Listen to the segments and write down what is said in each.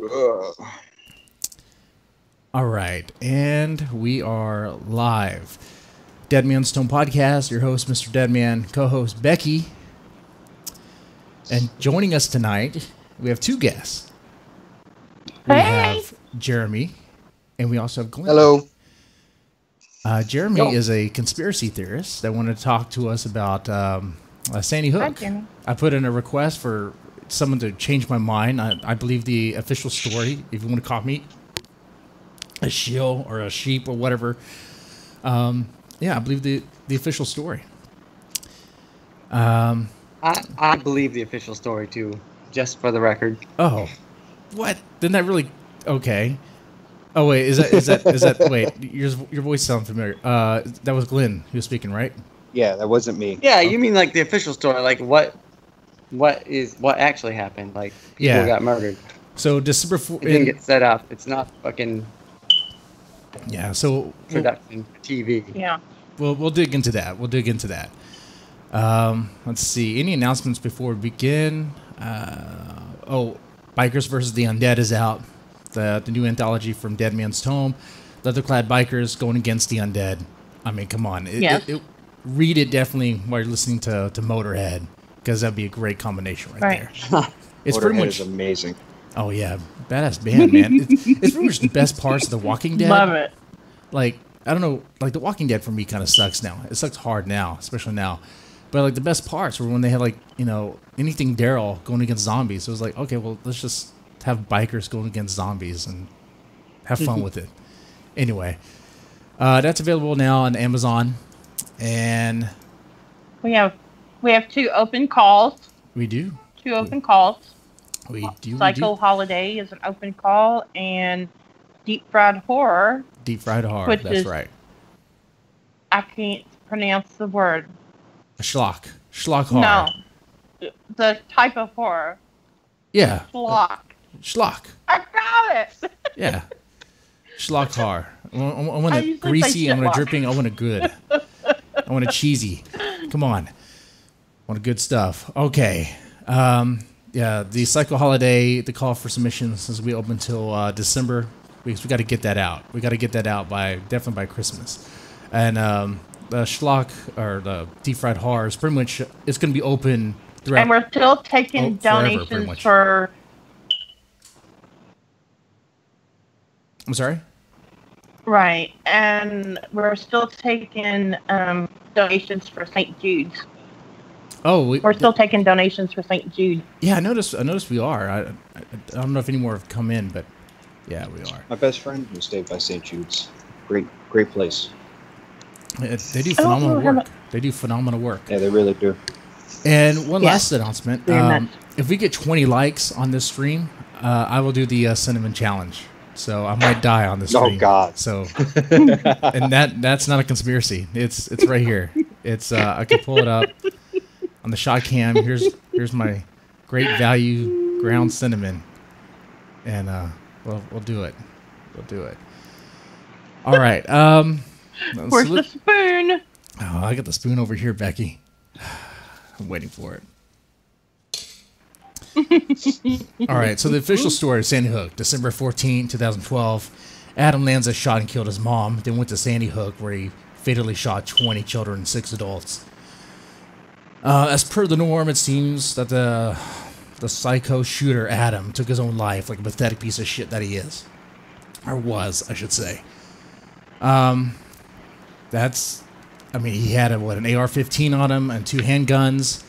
Ugh. All right, and we are live. Deadman's Tome podcast. Your host, Mr. Deadman, co-host Becky, and joining us tonight, we have two guests. We have Jeremy, and we also have Glenn. Hello. Jeremy is a conspiracy theorist that wanted to talk to us about Sandy Hook. Hi, I put in a request for someone to change my mind. I believe the official story, if you want to call me a shill or a sheep or whatever. I believe the official story. I believe the official story too, just for the record. Oh, what? Didn't that really? Okay. Oh wait, is that? Wait, your voice sounds familiar. That was Glenn who was speaking, right? Yeah, that wasn't me. Yeah, you mean like the official story, like what actually happened? Like people got murdered. So December 4th. It didn't get set up. It's not fucking. Yeah. So production TV. Yeah. We'll dig into that. Let's see. Any announcements before we begin? Bikers versus the Undead is out. The new anthology from Deadman's Tome. Leather-clad bikers going against the undead. I mean, come on. Read it definitely while you're listening to Motorhead, because that'd be a great combination right there. It's Motorhead pretty much is amazing. Oh yeah, badass band, man. It's pretty much the best parts of The Walking Dead. Love it. Like, I don't know, like The Walking Dead for me kind of sucks now. It sucks hard now, especially now. But like the best parts were when they had like, anything Daryl going against zombies. It was like, okay, well, let's just have bikers going against zombies and have fun with it. Anyway, that's available now on Amazon, and we have 2 open calls. We do. 2 open calls. We do. Psycho Holiday is an open call, and Deep Fried Horror. Deep Fried Horror. That's right. I can't pronounce the word. Schlock horror. No, the type of horror. Yeah. Schlock. I got it. Yeah. Schlock horror. I want it greasy. I want it dripping. I want it good. I want it cheesy. Come on. I want good stuff. Okay. The Psycho Holiday, the call for submissions is we open until December. We got to get that out. We got to get that out definitely by Christmas. And the Schlock, or the Deep Fried Horror, is pretty much, it's going to be open throughout. And we're still taking donations for... I'm sorry? Right, and we're still taking donations for St. Jude's. Oh, we're still taking donations for St. Jude. Yeah, I noticed we are. I don't know if any more have come in, but yeah, we are. My best friend who stayed by St. Jude's. Great place. They do phenomenal work. Yeah, they really do. And one last announcement. If we get 20 likes on this stream, I will do the cinnamon challenge. So I might die on this stream. Oh God! So, and that's not a conspiracy. It's right here. It's I can pull it up on the shot cam. Here's my great value ground cinnamon, and we'll do it. We'll do it. All right. Where's the spoon? Oh, I got the spoon over here, Becky. I'm waiting for it. All right, so the official story of Sandy Hook, December 14, 2012. Adam Lanza shot and killed his mom, then went to Sandy Hook, where he fatally shot 20 children and 6 adults. As per the norm, it seems that the psycho shooter, Adam, took his own life like a pathetic piece of shit that he is. Or was, I should say. He had an AR-15 on him and 2 handguns.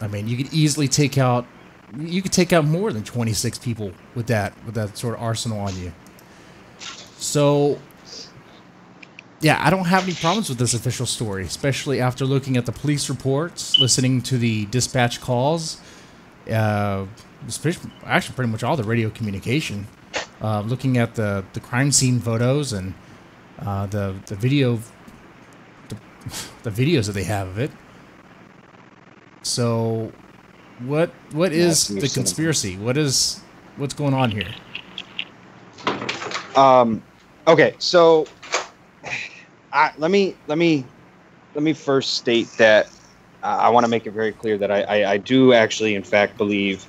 I mean, you could easily take out more than 26 people with that sort of arsenal on you. So, yeah, I don't have any problems with this official story, especially after looking at the police reports, listening to the dispatch calls, actually pretty much all the radio communication, looking at the crime scene photos and the videos that they have of it. So, what is the conspiracy? What's going on here? Okay, so let me first state that I want to make it very clear that I do actually, in fact, believe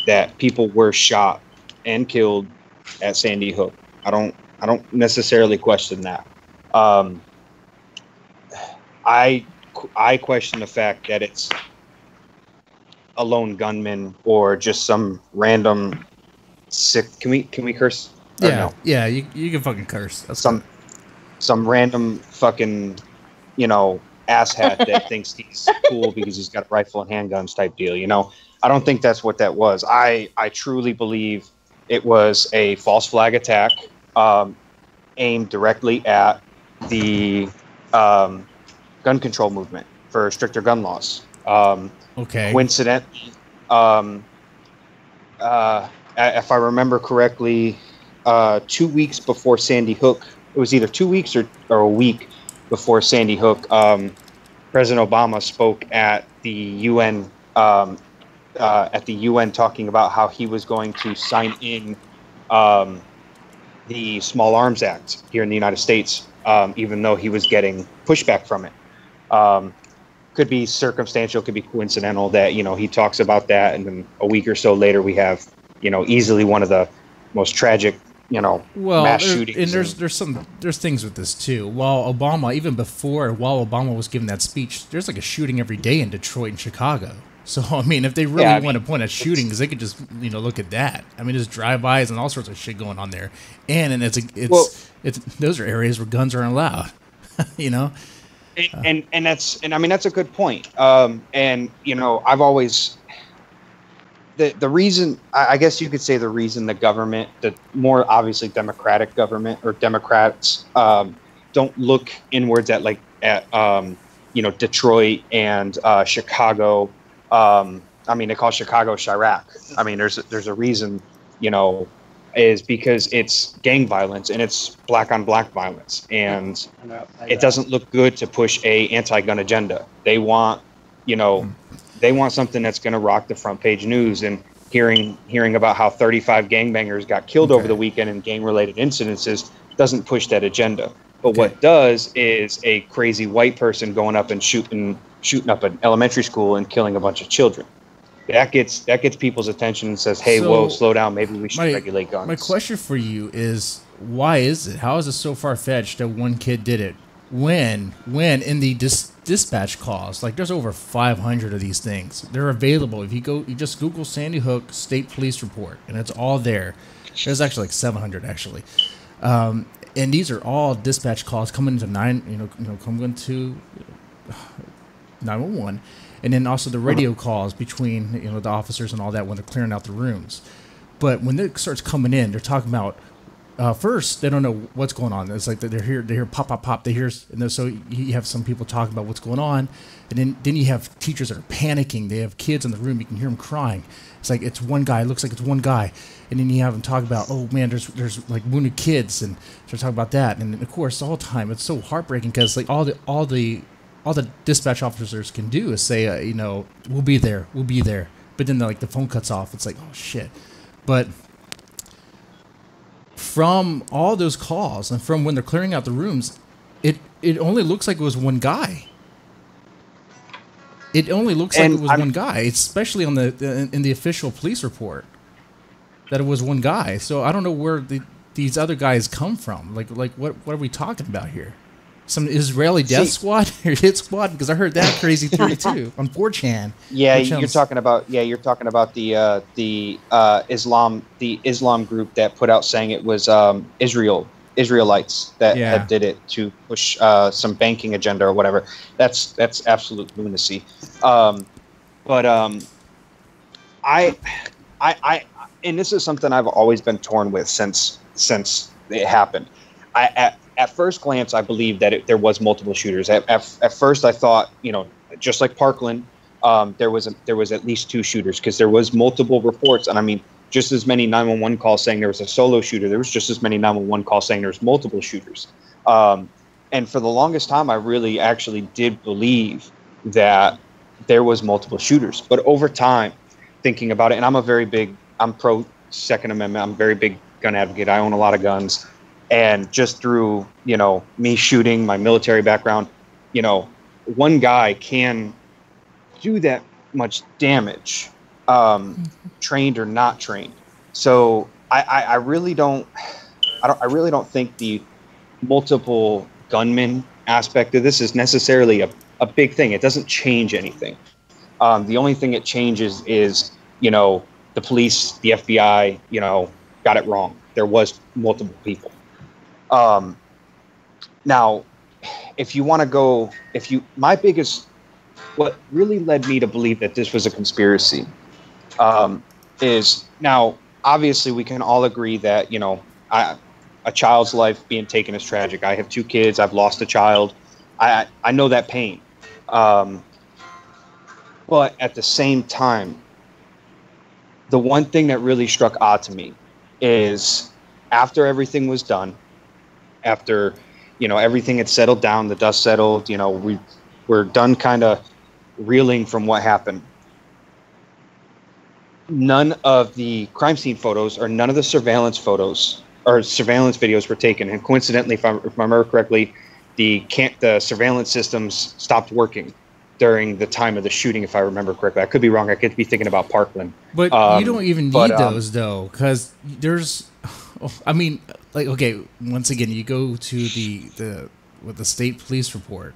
that people were shot and killed at Sandy Hook. I don't necessarily question that. I question the fact that it's a lone gunman or just some random sick. Can we curse? Or Yeah, no? yeah, you can fucking curse. That's some random fucking, asshat that thinks he's cool because he's got a rifle and handguns type deal. I don't think that's what that was. I truly believe it was a false flag attack aimed directly at the gun control movement for stricter gun laws. okay. Coincidentally, if I remember correctly, 2 weeks before Sandy Hook, it was either 2 weeks or a week before Sandy Hook, President Obama spoke at the UN talking about how he was going to sign in the Small Arms Act here in the United States, even though he was getting pushback from it. Could be circumstantial, could be coincidental that, he talks about that, and then a week or so later we have, easily one of the most tragic, mass shootings. And there's things with this too. While Obama was giving that speech, there's like a shooting every day in Detroit and Chicago. So I mean, if they really want to point at shootings, they could just look at that. I mean, there's drive-bys and all sorts of shit going on there, and it's those are areas where guns aren't allowed. And that's a good point. I've always the reason, I guess you could say, the reason the government, the more obviously democratic government or Democrats don't look inwards at Detroit and Chicago. They call Chicago Chirac. I mean, there's a reason, is because it's gang violence and it's black on black violence, and it doesn't look good to push a anti-gun agenda. They want, something that's going to rock the front page news, and hearing about how 35 gangbangers got killed over the weekend in gang-related incidences doesn't push that agenda. But what does is a crazy white person going up and shooting up an elementary school and killing a bunch of children. That gets people's attention and says, hey, whoa, slow down. Maybe we should regulate guns. My question for you is, why is it? How is it so far-fetched that one kid did it? When in the dispatch calls, there's over 500 of these things. They're available. If you just Google Sandy Hook State Police Report, and it's all there. There's actually 700, actually. And these are all dispatch calls coming to 911. And then also the radio calls between the officers and all that when they're clearing out the rooms. But when it starts coming in, they're talking about first they don't know what's going on. It's like they hear pop pop pop. So you have some people talking about what's going on, and then you have teachers that are panicking. They have kids in the room. You can hear them crying. It's like it's one guy. It looks like it's one guy. And then you have them talk about, oh man, there's wounded kids, and they're talking about that. And of course, the whole time it's so heartbreaking because all the dispatch officers can do is say, we'll be there. But then the phone cuts off. It's like, oh shit. But from all those calls and from when they're clearing out the rooms, it only looks like it was one guy. It only looks like it was one guy, especially on in the official police report, that it was one guy. So I don't know where these other guys come from. What are we talking about here? Some Israeli death squad or hit squad? Because I heard that crazy theory too on 4chan. Yeah, you're talking about the Islam group that put out saying it was Israelites that did it to push some banking agenda or whatever. That's absolute lunacy. I and this is something I've always been torn with since it happened. At first glance, I believe that there was multiple shooters. At first, I thought, just like Parkland, there was at least two shooters because there was multiple reports. And I mean, just as many 911 calls saying there was a solo shooter, there was just as many 911 calls saying there was multiple shooters. And for the longest time, I really actually did believe that there was multiple shooters. But over time, thinking about it, and I'm pro Second Amendment. I'm a very big gun advocate. I own a lot of guns. And just through, me shooting, my military background, one guy can do that much damage trained or not trained. So I really don't think the multiple gunmen aspect of this is necessarily a big thing. It doesn't change anything. The only thing it changes is, the police, the FBI, got it wrong. There was multiple people. Now, if you want to go, what really led me to believe that this was a conspiracy, is now, obviously we can all agree that, a child's life being taken is tragic. I have 2 kids. I've lost a child. I know that pain. But at the same time, the one thing that really struck odd to me is after everything was done, after, everything had settled down, the dust settled, we're done kind of reeling from what happened. None of the crime scene photos or none of the surveillance photos or surveillance videos were taken. And coincidentally, if I remember correctly, the surveillance systems stopped working during the time of the shooting, if I remember correctly. I could be wrong. I could be thinking about Parkland. But you don't even need those, though, because there's, okay, once again, you go to the state police report.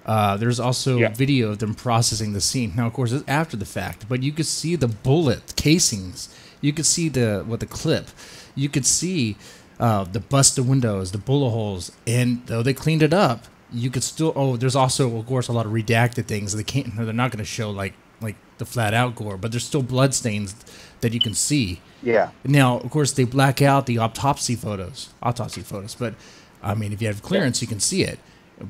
There's also video of them processing the scene. Now, of course, it's after the fact, but you could see the bullet casings. You could see the clip. You could see the busted windows, the bullet holes, and though they cleaned it up, you could still. There's also, of course, a lot of redacted things. They're not going to show like the flat out gore, but there's still blood stains that you can see. Yeah. Now, of course, they black out the autopsy photos. But I mean, if you have clearance, you can see it.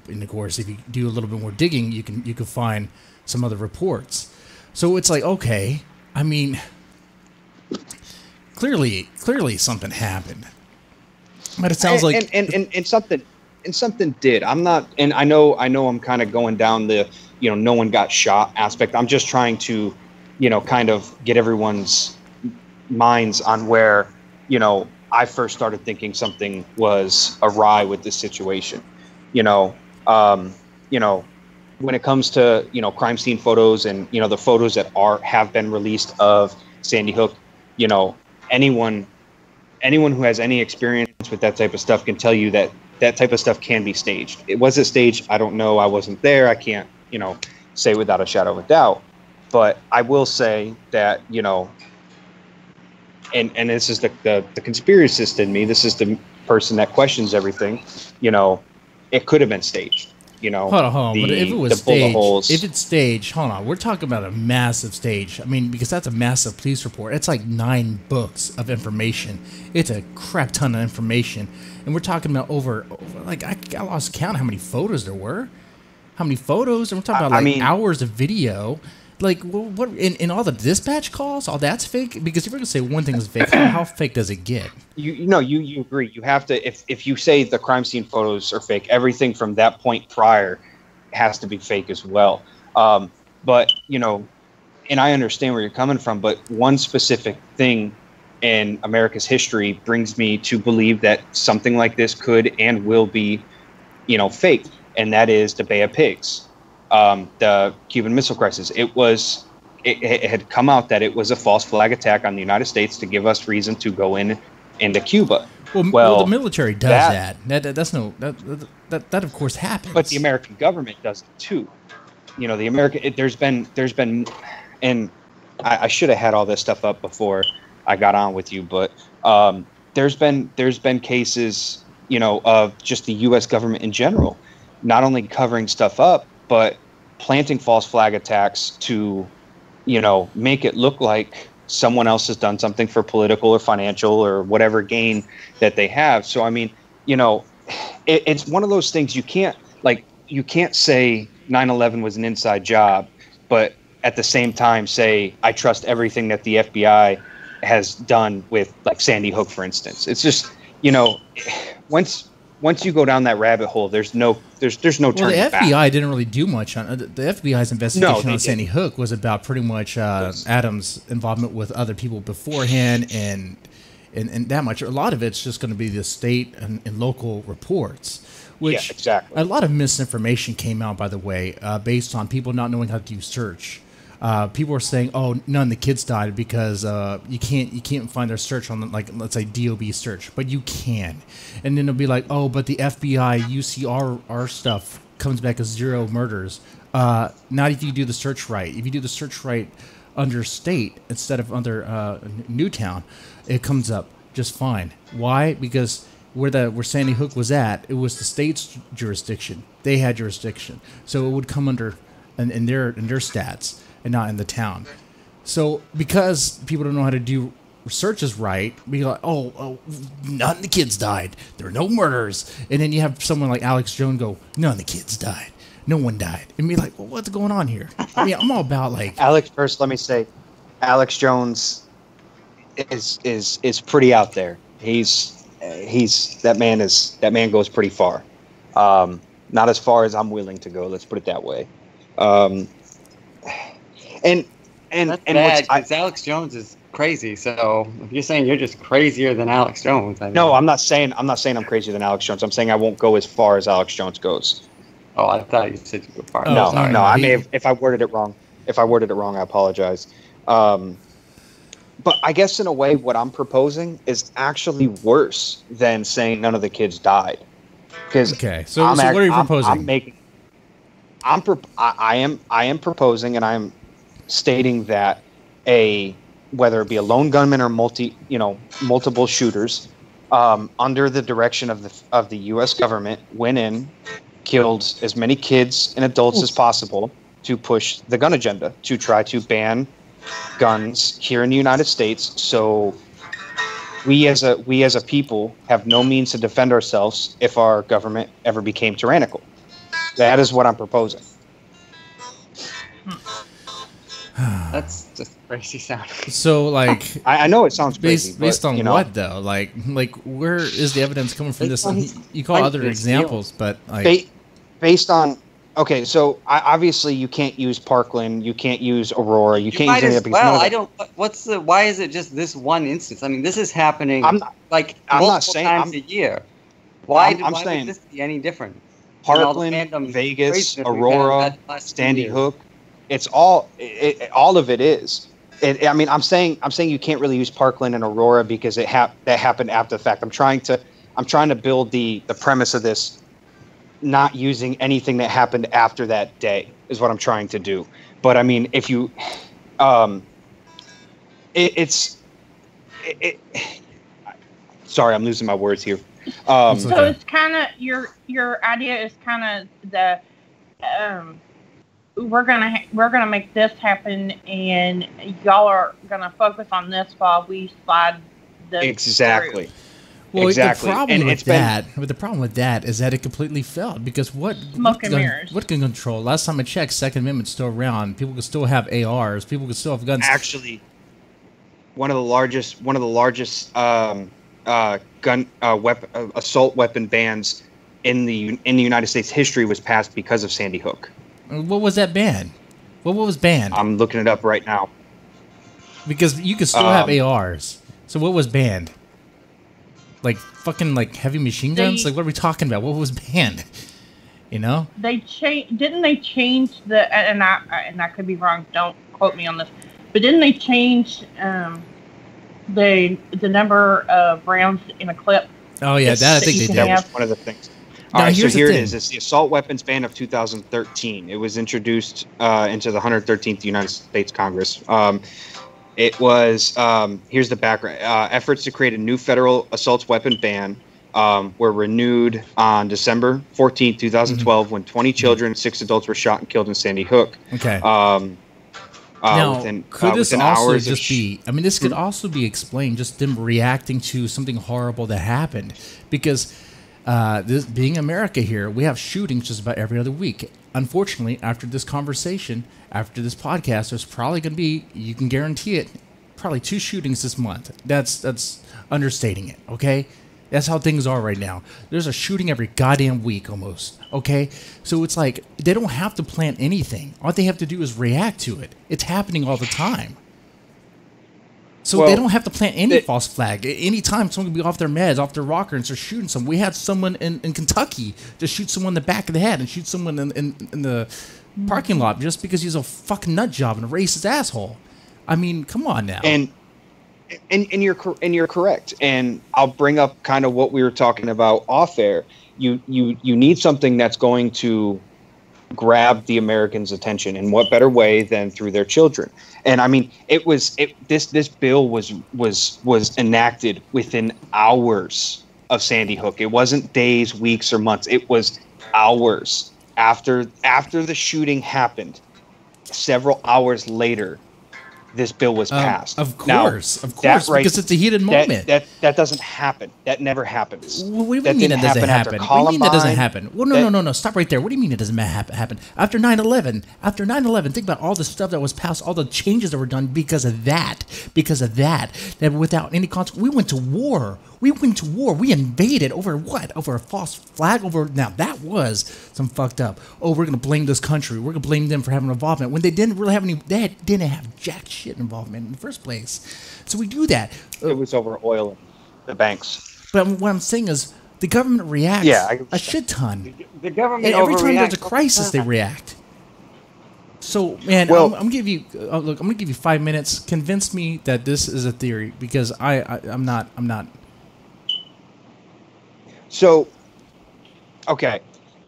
And of course, if you do a little bit more digging, you can find some other reports. So it's like, okay, I mean, clearly something happened. But it sounds like and something did. I'm not, and I know I'm kind of going down the, no one got shot aspect. I'm just trying to, kind of get everyone's minds on where, I first started thinking something was awry with this situation. When it comes to, crime scene photos and, the photos that have been released of Sandy Hook, anyone who has any experience with that type of stuff can tell you that that type of stuff can be staged. It was it staged? I don't know. I wasn't there. I can't, say without a shadow of a doubt. But I will say that, and this is the conspiracist in me. This is the person that questions everything. It could have been staged. Hold on. But if it was staged, hold on. We're talking about a massive stage. I mean, because that's a massive police report. It's like 9 books of information. It's a crap ton of information, and we're talking about over like I lost count how many photos there were. How many photos? And we're talking about hours of video. Like, what in all the dispatch calls, all that's fake? Because if we're gonna say one thing is fake, how fake does it get? You agree. You have to, if you say the crime scene photos are fake, everything from that point prior has to be fake as well. But and I understand where you're coming from, but one specific thing in America's history brings me to believe that something like this could and will be, fake, and that is the Bay of Pigs. The Cuban Missile Crisis. It had come out that it was a false flag attack on the United States to give us reason to go into Cuba. Well, the military does that. That of course happens. But the American government does it too. There's been, and I should have had all this stuff up before I got on with you, but there's been cases, of just the U.S. government in general, not only covering stuff up, but planting false flag attacks to, make it look like someone else has done something for political or financial or whatever gain that they have. So, I mean, it's one of those things you can't say 9/11 was an inside job, but at the same time say, I trust everything that the FBI has done with like Sandy Hook, for instance. It's just, once you go down that rabbit hole, there's no turning back. The FBI didn't really do much on the FBI's investigation on Sandy Hook was about pretty much Adams' involvement with other people beforehand, and that much. A lot of it's just going to be the state and local reports, which exactly. A lot of misinformation came out, by the way, based on people not knowing how to do search. People were saying, "Oh, none of the kids died because you can't find their search on like let's say DOB search, but you can." And then it'll be like, "Oh, but the FBI UCR stuff comes back as 0 murders." Not if you do the search right. If you do the search right under state instead of under Newtown, it comes up just fine. Why? Because where Sandy Hook was at, it was the state's jurisdiction. They had jurisdiction, so it would come under in their stats and not in the town. So because people don't know how to do searches right, be like, oh, none of the kids died. There were no murders. And then you have someone like Alex Jones go, none of the kids died. No one died. And be like, well, what's going on here? I mean, I'm all about like Alex. First, let me say, Alex Jones is pretty out there. That man goes pretty far. Not as far as I'm willing to go. Let's put it that way. And that's bad, because Alex Jones is crazy. So if you're saying you're just crazier than Alex Jones, I mean, no, I'm not saying I'm crazier than Alex Jones. I'm saying I won't go as far as Alex Jones goes. Oh, I thought you said you go far. No. I may have, if I worded it wrong, I apologize. But I guess in a way, what I'm proposing is actually worse than saying none of the kids died. Because okay, so what are you proposing? I am proposing, and I'm stating that whether it be a lone gunman or multiple shooters, under the direction of the U.S. government, went in, killed as many kids and adults as possible to push the gun agenda, to try to ban guns here in the United States. So we as a people have no means to defend ourselves if our government ever became tyrannical. That is what I'm proposing. That's just crazy sounding. So, like, I know it sounds crazy, based but, on what though? Like, where is the evidence coming from? You call other examples, but like, based on. Okay, so obviously you can't use Parkland, you can't use Aurora, you can't use any of that. Well, I don't. Why is it just this one instance? I mean, this is happening multiple times a year. Why would this be any different? Parkland, Vegas, Aurora, Sandy Hook. It's all of it is. I mean, I'm saying you can't really use Parkland and Aurora because that happened after the fact. I'm trying to build the premise of this, not using anything that happened after that day is what I'm trying to do. But I mean, if you, sorry, I'm losing my words here. So it's kind of your idea is kind of the we're gonna make this happen, and y'all are gonna focus on this while we slide this exactly. through. Well, exactly. The problem with that is that it completely failed because what can control? Last time I checked, Second Amendment's still around. People can still have ARs. People can still have guns. Actually, one of the largest assault weapon bans in the United States history was passed because of Sandy Hook. What was that ban? What was banned? I'm looking it up right now. Because you can still have ARs. So what was banned? Like fucking heavy machine guns? What are we talking about? What was banned? You know? Didn't they change the and I could be wrong, don't quote me on this. But didn't they change the number of rounds in a clip? Oh yeah, that I think they did. That was one of the things. All right, so here it is. It's the assault weapons ban of 2013. It was introduced into the 113th United States Congress. It was, here's the background. Efforts to create a new federal assault weapon ban were renewed on December 14, 2012, when 20 children, 6 adults were shot and killed in Sandy Hook. Okay. Now, could this also just be, I mean, this could also be explained just them reacting to something horrible that happened. Because this being America here, we have shootings just about every other week. Unfortunately, after this conversation, after this podcast, there's probably going to be, you can guarantee it, probably 2 shootings this month. That's understating it, okay? That's how things are right now. There's a shooting every goddamn week almost, okay? So it's like, they don't have to plan anything. All they have to do is react to it. It's happening all the time. So they don't have to plant any false flag. Anytime someone can be off their meds, off their rocker, and start shooting someone. We had someone in Kentucky just shoot someone in the back of the head and shoot someone in the parking lot just because he's a fucking nut job and a racist asshole. I mean, come on now. And you're correct. And I'll bring up kind of what we were talking about off air. You need something that's going to grab the Americans' attention, and what better way than through their children? And I mean, this bill was enacted within hours of Sandy Hook. It wasn't days, weeks, or months. It was hours after the shooting happened. Several hours later, this bill was passed. Of course, because it's a heated moment. That doesn't happen. That never happens. What do you mean it doesn't happen? What do you mean that doesn't happen? Well, no. Stop right there. What do you mean it doesn't happen? After 9/11, think about all the stuff that was passed, all the changes that were done because of that. That without any consequence, we went to war. We invaded over what? Over a false flag? Now that was some fucked up. Oh, we're gonna blame this country. We're gonna blame them for having involvement when they didn't really have any. They didn't have jack shit involvement in the first place. So we do that. It was over oil, the banks. But what I'm saying is the government reacts a shit ton. The government and every time there's a crisis, they react. So, man, I'm gonna give you I'm gonna give you 5 minutes. Convince me that this is a theory, because I'm not. So, okay,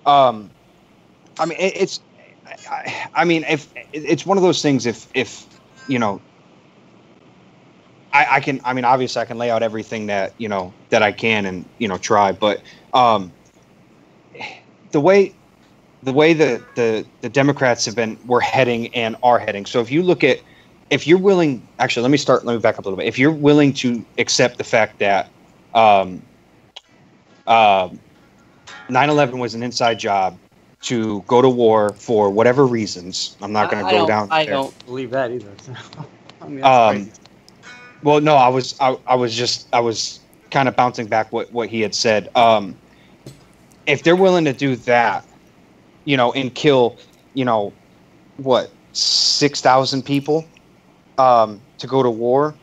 I mean, if it's one of those things, if you know, I can, I mean, obviously I can lay out everything that, you know, that I can and, you know, try, but the way the Democrats were heading and are heading. So if you look at, if you're willing, actually, let me back up a little bit. If you're willing to accept the fact that 9/11 was an inside job to go to war for whatever reasons. I'm not going to go down there. I don't believe that either. So, I mean, that's crazy. Well, no, I was kind of bouncing back what he had said. If they're willing to do that, you know, and kill, you know, what, 6,000 people to go to war,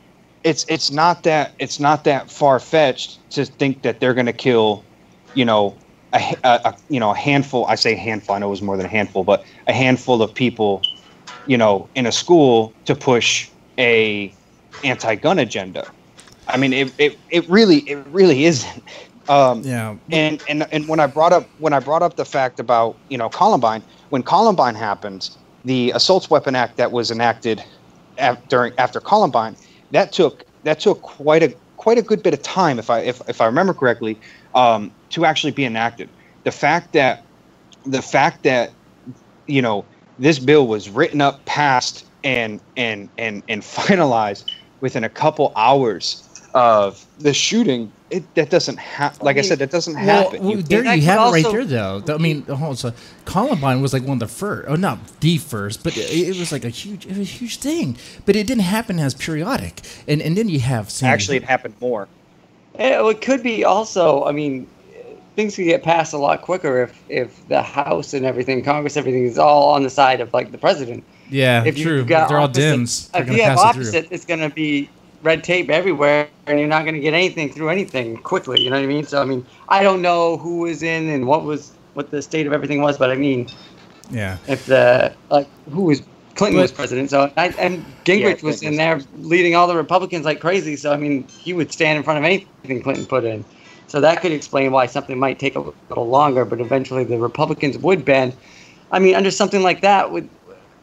it's not that far fetched to think that they're going to kill, you know, a handful. I say handful. I know it was more than a handful, but a handful of people, you know, in a school to push a anti-gun agenda. I mean, it really isn't. Yeah. And when I brought up the fact about, you know, Columbine, when Columbine happened, the Assault Weapons Act that was enacted after Columbine, that took quite a good bit of time, if I remember correctly, to actually be enacted. The fact that you know, this bill was written up, passed, and finalized within a couple hours of the shooting, that doesn't happen. Like I said, that doesn't happen. Well, there you have it right there, though. I mean, so Columbine was like one of the first, or not the first, but it was like a huge thing. But it didn't happen as periodic, and then you have actually it happened more. It could be also. I mean, things could get passed a lot quicker if the House and everything, Congress, everything is all on the side of like the president. Yeah, if true. If they're all Dems. If you have opposite, it's going to be red tape everywhere, and you're not going to get anything through anything quickly. You know what I mean? So I mean, I don't know who was in and what the state of everything was, but I mean, yeah. If Clinton was president, so and Gingrich was in there leading all the Republicans like crazy. So I mean, he would stand in front of anything Clinton put in. So that could explain why something might take a little longer, but eventually the Republicans would bend. I mean, under something like that,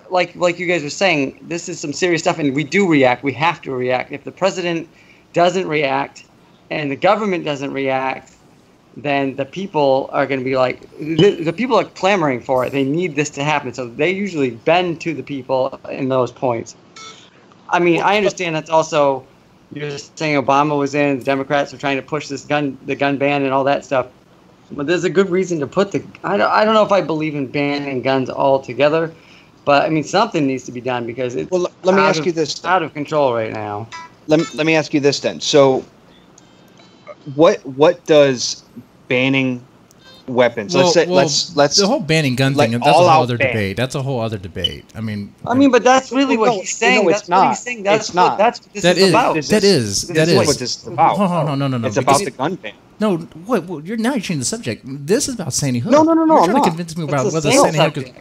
like you guys were saying, this is some serious stuff, and we do react. We have to react. If the president doesn't react and the government doesn't react, then the people are going to be like, the people are clamoring for it. They need this to happen. So they usually bend to the people in those points. I mean, I understand that's also, you're just saying Obama was in, the Democrats are trying to push the gun ban and all that stuff. But there's a good reason to put I don't know if I believe in banning guns altogether, but I mean, something needs to be done because it's let me ask you this, out of control right now. Let me ask you this then. So what does banning weapons? Let's the whole banning gun thing. That's a whole other debate. That's a whole other debate. I mean, but that's really what he's saying. That's what he's saying. That's what this is about. That is what this is about. No. It's about the gun ban. No, you're changing the subject. This is about Sandy Hook. No. You're trying to convince me about whether Sandy Hook is.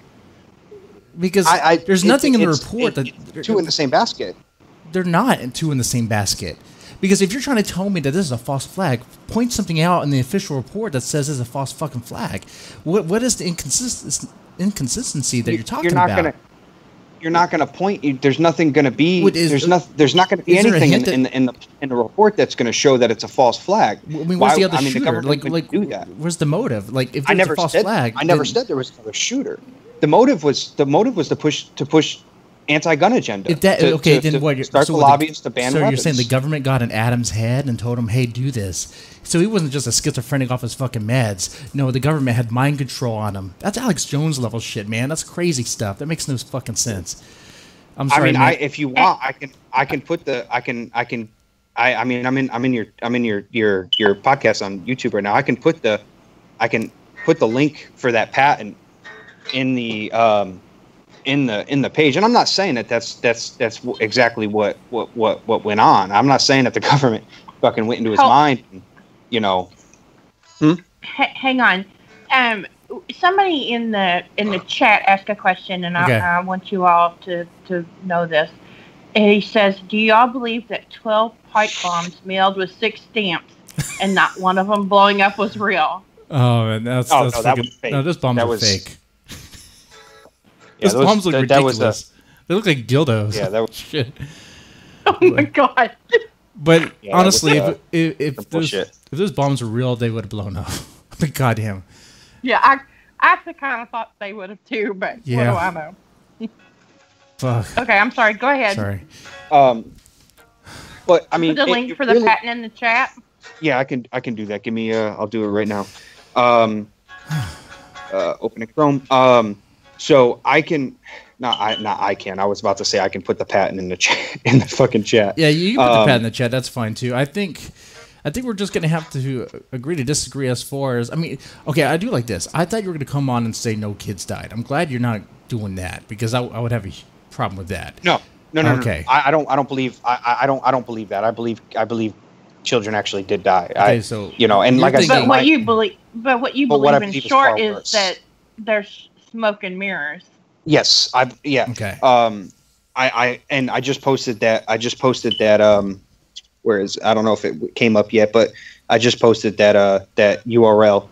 Because there's nothing in the report that two in the same basket. They're not two in the same basket. Because if you're trying to tell me that this is a false flag, point something out in the official report that says it's a false fucking flag. What is the inconsistency that you're talking about? You're not gonna point. There's nothing gonna be. There's not gonna be anything in the report that's gonna show that it's a false flag. I mean, where's the other shooter? Like do that. Where's the motive? Like, if there's a false flag, I never said there was another shooter. The motive was to push anti-gun agenda. If that then what? Start the lobbyists to ban weapons. So you're saying the government got in Adam's head and told him, "Hey, do this." So he wasn't just a schizophrenic off his fucking meds. No, the government had mind control on him. That's Alex Jones level shit, man. That's crazy stuff. That makes no fucking sense. I'm sorry. I mean, if you want, I can put the I'm in your podcast on YouTube right now. I can put the link for that patent in the page, and I'm not saying that that's exactly what went on. I'm not saying that the government fucking went into his mind, and, you know. Hang on, somebody in the chat asked a question, and I want you all to know this. And he says, "Do y'all believe that 12 pipe bombs mailed with 6 stamps and not one of them blowing up was real?" Oh, man, that was fake. No, those bombs were fake. Those bombs look ridiculous. They look like dildos. Yeah, that was shit. Oh my god. But honestly, if those bombs were real, they would have blown up. But goddamn. Yeah, I kind of thought they would have too, but what do I know? Fuck. Okay, I'm sorry. Go ahead. Sorry. But I mean, put the link for the patent in the chat. Yeah, I can do that. Give me. I'll do it right now. Opening Chrome. So I can. I can. I was about to say I can put the patent in the in the fucking chat. Yeah, you can put the patent in the chat. That's fine too. I think we're just gonna have to agree to disagree as far as. I mean, okay, I do like this. I thought you were gonna come on and say no kids died. I'm glad you're not doing that because I would have a problem with that. No. Okay. No. I don't believe. I don't believe that. I believe children actually did die. Okay, so and like I said, but what you believe in short is that there's smoke and mirrors. Yes, Okay. I just posted that. Whereas I don't know if it came up yet, but I just posted that URL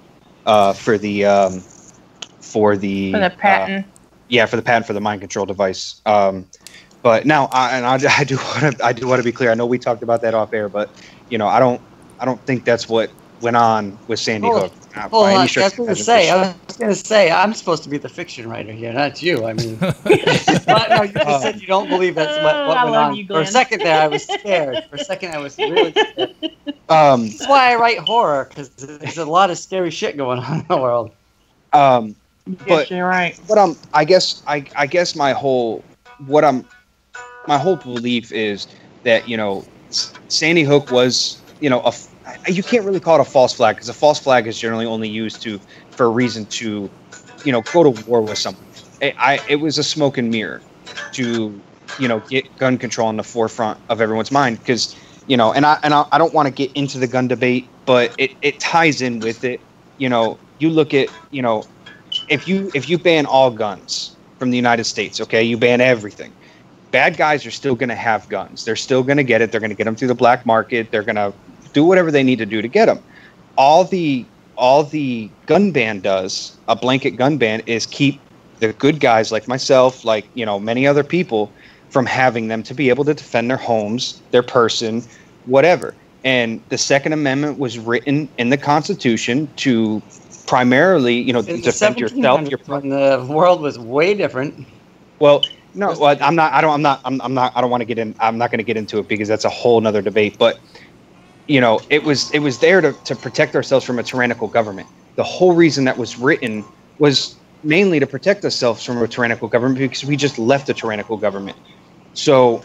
for the patent. For the patent for the mind control device. But now, I do want to be clear. I know we talked about that off air, but I don't think that's what went on with Sandy Hook. I was going to say, I'm supposed to be the fiction writer here, not you. I mean, but no, you just said you don't believe that's what went on. For a second there, I was scared. For a second, I was really scared. That's why I write horror, because there's a lot of scary shit going on in the world. Yes, you're right. But I guess my whole belief is that Sandy Hook was you can't really call it a false flag because a false flag is generally only used for a reason to go to war with someone. It was a smoke and mirror to get gun control in the forefront of everyone's mind because and I don't want to get into the gun debate, but it ties in with it. You look at if you ban all guns from the United States, okay, you ban everything. Bad guys are still going to have guns. They're still going to get it. They're going to get them through the black market. They're going to do whatever they need to do to get them. All the gun ban does, a blanket gun ban, is keep the good guys like myself, like many other people, from having them to be able to defend their homes, their person, whatever. And the Second Amendment was written in the Constitution to primarily, defend yourself. When the world was way different. Well, no, I'm not. I don't want to get in. I'm not going to get into it because that's a whole nother debate. But it was there to protect ourselves from a tyrannical government. The whole reason that was written was mainly to protect ourselves from a tyrannical government because we just left a tyrannical government. So,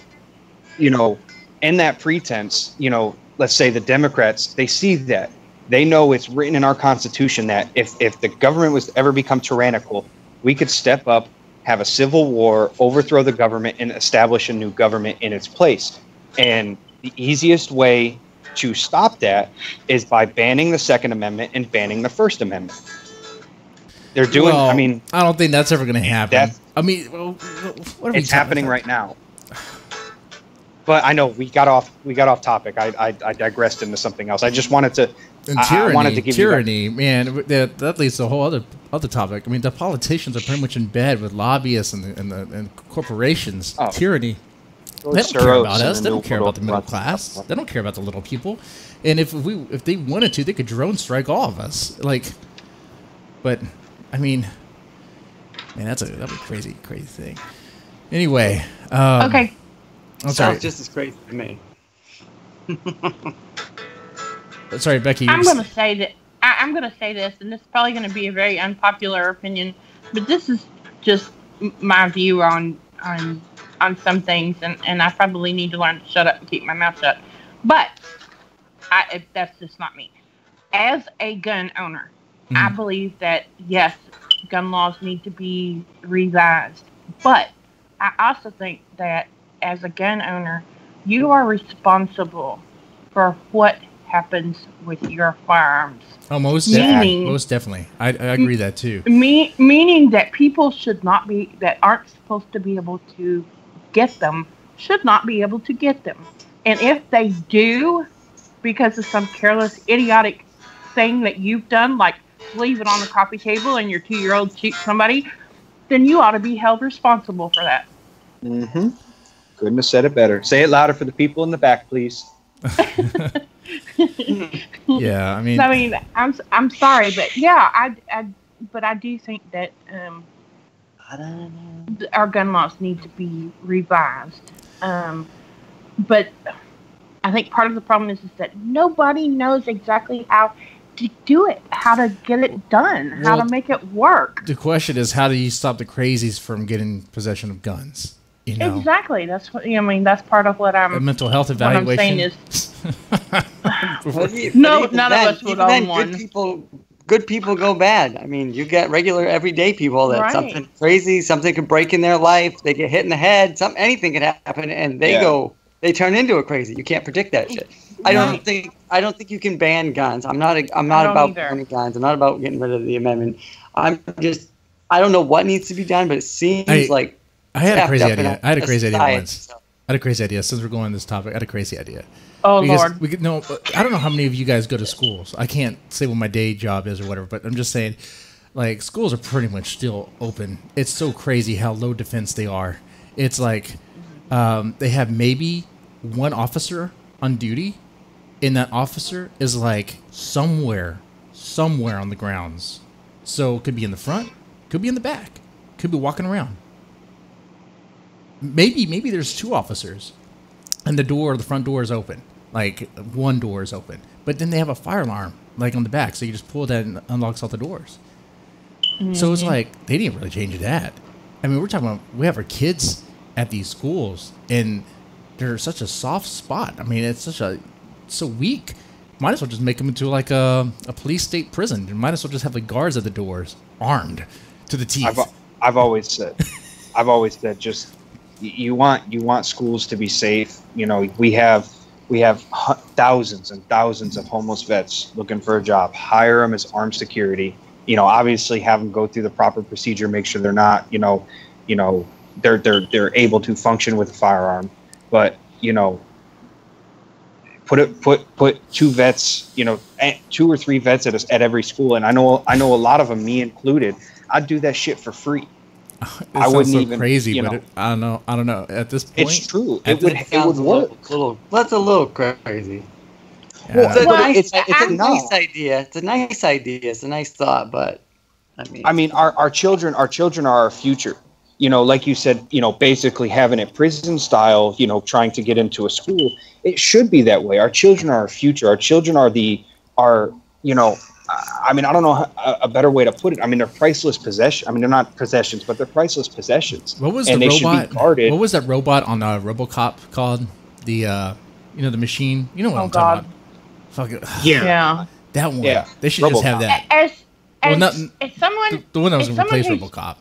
in that pretense, let's say the Democrats, they see that. They know it's written in our Constitution that if the government was to ever become tyrannical, we could step up, have a civil war, overthrow the government, and establish a new government in its place. And the easiest way to stop that is by banning the Second Amendment and banning the First Amendment. They're doing. Well, I mean, I don't think that's ever going to happen. I mean, it's happening right now. But I know we got off topic. I digressed into something else. I just wanted to. Tyranny, I wanted to give tyranny, man. That leads to a whole other topic. I mean, the politicians are pretty much in bed with lobbyists and corporations. Oh. Tyranny. They don't care about us. They don't care about the middle class. They don't care about the little people. And if they wanted to, they could drone strike all of us. Like, but I mean, man, that'd be a crazy thing. Anyway. Okay. I'm sorry. Sounds just as crazy to me. Sorry, Becky. I'm going to say that. I'm going to say this, and this is probably going to be a very unpopular opinion, but this is just my view on some things, and I probably need to learn to shut up and keep my mouth shut. But that's just not me. As a gun owner, I believe that, yes, gun laws need to be revised. But I also think that as a gun owner, you are responsible for what happens with your firearms. Oh, most definitely. I agree with that too. Meaning that people that aren't supposed to be able to get them should not be able to get them. And if they do, because of some careless, idiotic thing that you've done, like leave it on the coffee table and your 2-year-old shoots somebody, then you ought to be held responsible for that. Mm-hmm. Couldn't have said it better. Say it louder for the people in the back, please. Yeah, I mean, I'm sorry, but yeah, I do think that our gun laws need to be revised. But I think part of the problem is that nobody knows exactly how to do it, how to get it done, how to make it work. The question is, how do you stop the crazies from getting possession of guns? You know? Exactly. That's what that's part of what I'm. A mental health evaluation. What I'm saying is, none of us would own one. Good people go bad. I mean, you get regular, everyday people that something crazy, something could break in their life. They get hit in the head. Anything could happen, and they turn into a crazy. You can't predict that shit. I don't think you can ban guns. I'm not about banning guns. I'm not about getting rid of the amendment. I don't know what needs to be done, but it seems like. I had a crazy idea. I had a crazy idea once. I had a crazy idea. Since we're going on this topic, I had a crazy idea. Oh, Lord. I don't know how many of you guys go to schools. I can't say what my day job is or whatever, but I'm just saying, like, schools are pretty much still open. It's so crazy how low defense they are. It's like they have maybe one officer on duty, and that officer is, like, somewhere on the grounds. So it could be in the front, could be in the back, could be walking around. Maybe there's 2 officers, and the front door is open. Like, one door is open, but then they have a fire alarm like on the back, so you just pull that and unlocks all the doors. Mm-hmm. So it's like they didn't really change that. I mean, we're talking about we have our kids at these schools, and they're such a soft spot. I mean, it's so weak. Might as well just make them into like a police state prison. You might as well just have the guards at the doors armed to the teeth. I've always said, just. You want schools to be safe. You know, we have thousands and thousands of homeless vets looking for a job. Hire them as armed security. You know, obviously have them go through the proper procedure, make sure they're not, they're able to function with a firearm. But, put 2 vets, 2 or 3 vets at every school, and I know a lot of them, me included. I'd do that shit for free. I wouldn't so even crazy, but I don't know. At this point, it's true. It would work. That's a little crazy. Yeah. It's a nice idea. It's a nice idea. It's a nice thought, but I mean, our children are our future. Like you said, basically having it prison style. Trying to get into a school. It should be that way. Our children are our future. Our children are I mean, I don't know a better way to put it. I mean, they're priceless possessions. I mean, they're not possessions, but they're priceless possessions. What was the robot? What was that robot on RoboCop called? The the machine. You know what I'm talking about? Fuck it. Yeah. That one. Yeah. They should just have that. The one that was going to replace RoboCop.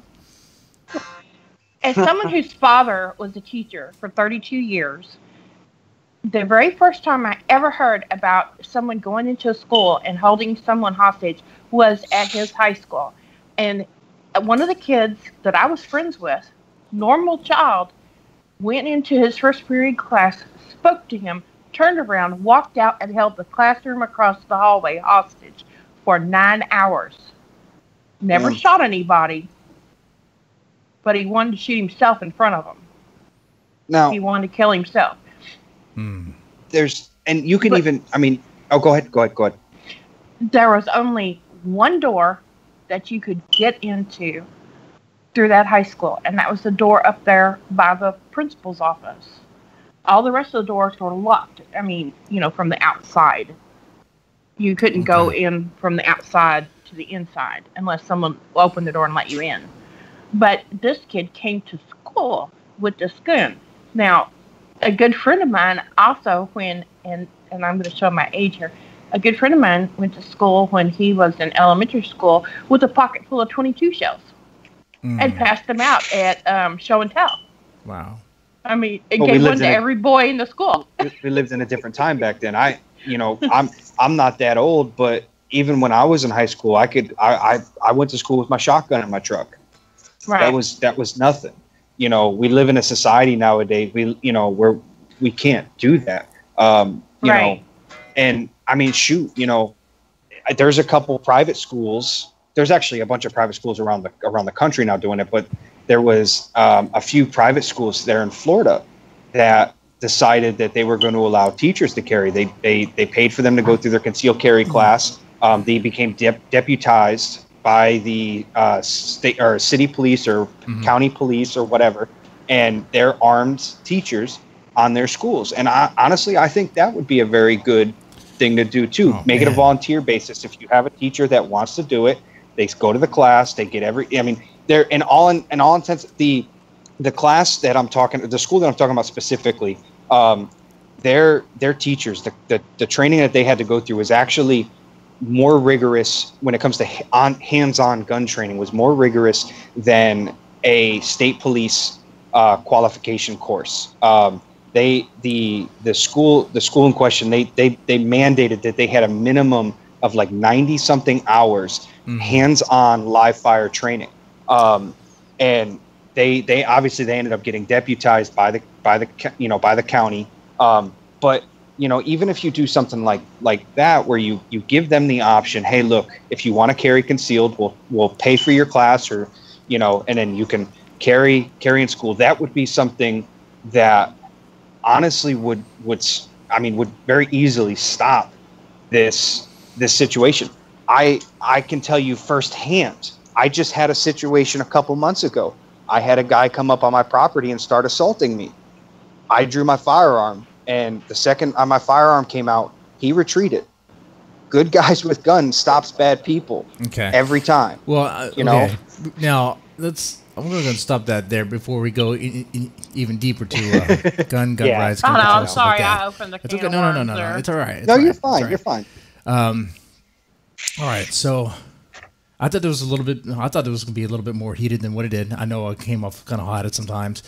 As someone whose father was a teacher for 32 years, the very first time I ever heard about someone going into a school and holding someone hostage was at his high school. And one of the kids that I was friends with, normal child, went into his first period class, spoke to him, turned around, walked out, and held the classroom across the hallway hostage for 9 hours. Never shot anybody, but he wanted to shoot himself in front of them. Now he wanted to kill himself. There's, and you can go ahead. There was only one door that you could get into through that high school, and that was the door up there by the principal's office. All the rest of the doors were locked. I mean, from the outside. You couldn't go in from the outside to the inside unless someone opened the door and let you in. But this kid came to school with this gun. Now, a good friend of mine also and I'm going to show my age here, a good friend of mine went to school when he was in elementary school with a pocket full of 22 shells and passed them out at show and tell. Wow. I mean, it gave one to every boy in the school. We lived in a different time back then. I'm not that old, but even when I was in high school, I went to school with my shotgun in my truck. Right. That was nothing. We live in a society nowadays. Where we can't do that. And I mean, shoot, there's a couple private schools. There's actually a bunch of private schools around the country now doing it, but there was a few private schools there in Florida that decided that they were going to allow teachers to carry. They paid for them to go through their concealed carry class. They became deputized by the state or city police or county police or whatever, and they're armed teachers on their schools. And honestly, I think that would be a very good thing to do too. Make it a volunteer basis. If you have a teacher that wants to do it, they go to the class. They get they're in all intents. The class that the school that I'm talking about specifically, their teachers, the training that they had to go through was actually more rigorous when it comes to hands-on gun training, was more rigorous than a state police qualification course. The school in question, they mandated that they had a minimum of like 90 something hours hands-on live fire training. And they obviously ended up getting deputized by the county. But even if you do something like that, where you give them the option, hey, look, if you want to carry concealed, we'll pay for your class, or and then you can carry in school. That would be something that honestly would very easily stop this situation. I can tell you firsthand. I just had a situation a couple months ago. I had a guy come up on my property and start assaulting me. I drew my firearm, and the second my firearm came out, he retreated. Good guys with guns stops bad people. Okay. Every time. Well, now I'm going to stop that there before we go even deeper to gun rights. Oh, no, I'm sorry. I opened the can of worms. No. It's all right. No, you're fine. You're fine. All right. So I thought there was going to be a little bit more heated than what it did. I know I came off kind of hot at some times.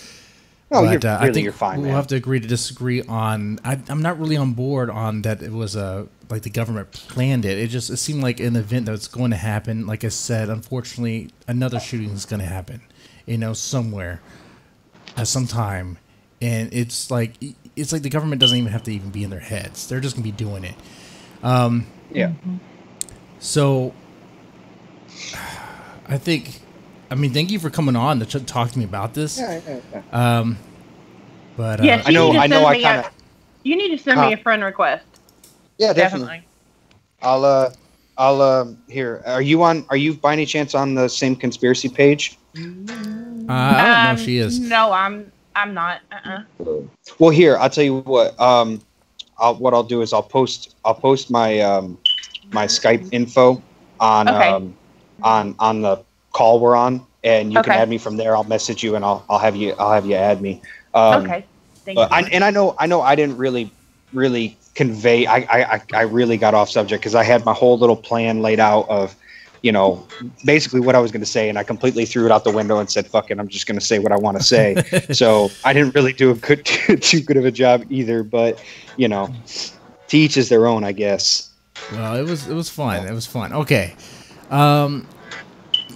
No, but I think you're fine, we'll have to agree to disagree on. I'm not really on board on that. It was like the government planned it. It seemed like an event that's going to happen. Like I said, unfortunately, another shooting is going to happen. Somewhere at some time, and it's like the government doesn't even have to even be in their heads. They're just gonna be doing it. So I think, thank you for coming on to talk to me about this. But yes, I know. You need to send me a friend request. Yeah, definitely. I'll here. Are you by any chance on the same conspiracy page? I don't know if she is. No, I'm not. Well, here, I'll tell you what. What I'll do is I'll post my my Skype info on the call we're on, and you can add me from there. I'll message you, and I'll have you add me. Okay. Thank you. I know I didn't really convey. I really got off subject because I had my whole little plan laid out of, basically what I was going to say, and I completely threw it out the window and said, fuck it, I'm just going to say what I want to say. So I didn't really do too good of a job either, but, to each is their own, I guess. Well, it was fun. It was fun. Okay.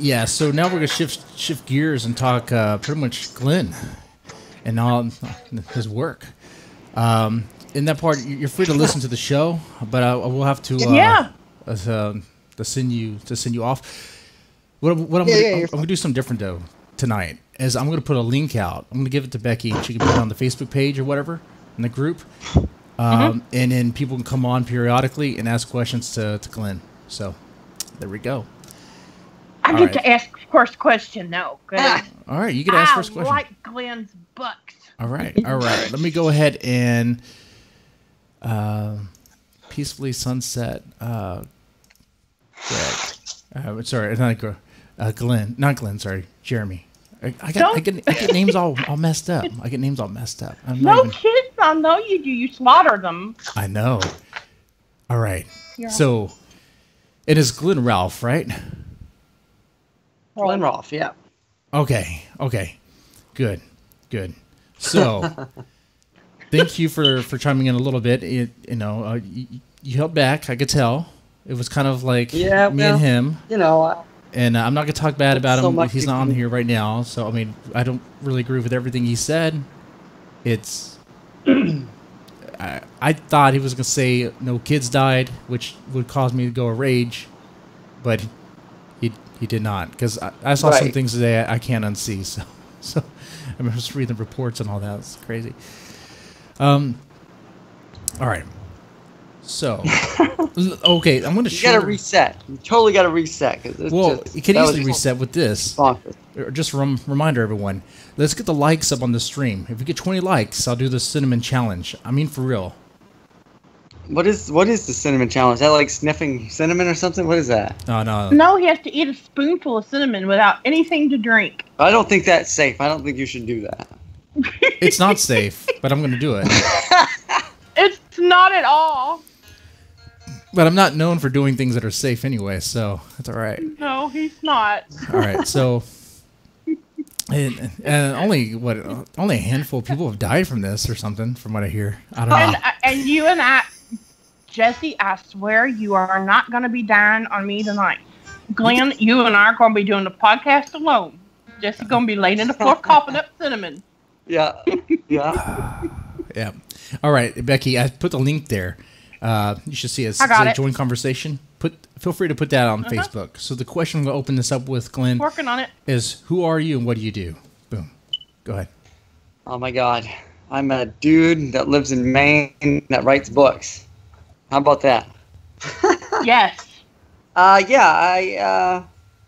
Yeah, so now we're going to shift gears and talk pretty much Glenn and all his work. In that part, you're free to listen to the show, but I will have to to send you off. What I'm going to do something different though tonight is I'm going to put a link out. I'm going to give it to Becky, and she can put it on the Facebook page or whatever in the group, and then people can come on periodically and ask questions to Glenn. So there we go. I get to ask first question now. All right, you get to ask first question. I like Glenn's books. All right. Let me go ahead and peacefully sunset. Sorry, Glenn. Not Glenn. Sorry, Jeremy. I get names all messed up. No kids, I know you do. You slaughter them. I know. All right. Yeah. So it is Glenn Rolfe, right? Glenn Rolfe, yeah. Okay. Good. So, thank you for chiming in a little bit. You held back. I could tell. It was kind of like me and him. And I'm not gonna talk bad about him. He's not on here right now. So I mean, I don't really agree with everything he said. It's I thought he was gonna say no kids died, which would cause me to go a rage, but he did not, because I saw some things today I can't unsee. So I'm just reading the reports and all that. It's crazy. All right. So, okay, I'm going to share. You got to reset. You totally got to reset. You can easily reset with this. Just reminder everyone, let's get the likes up on the stream. If we get 20 likes, I'll do the cinnamon challenge. I mean, for real. What is the cinnamon challenge? Is that like sniffing cinnamon or something? What is that? No. No, he has to eat a spoonful of cinnamon without anything to drink. I don't think that's safe. I don't think you should do that. It's not safe, but I'm going to do it. It's not at all. But I'm not known for doing things that are safe anyway, so that's all right. No, he's not. All right, so and only a handful of people have died from this or something, from what I hear. I don't know. And you and I, Jesse, I swear you are not going to be dying on me tonight. Glenn, you and I are going to be doing the podcast alone. Jesse's going to be laying in the floor coughing up cinnamon. Yeah. Yeah. All right, Becky, I put the link there. You should see it. I got it. Join conversation. Feel free to put that on Facebook. So the question I'm going to open this up with, Glenn, working on it, is who are you and what do you do? Boom. Go ahead. Oh my God, I'm a dude that lives in Maine that writes books. How about that? Yes. I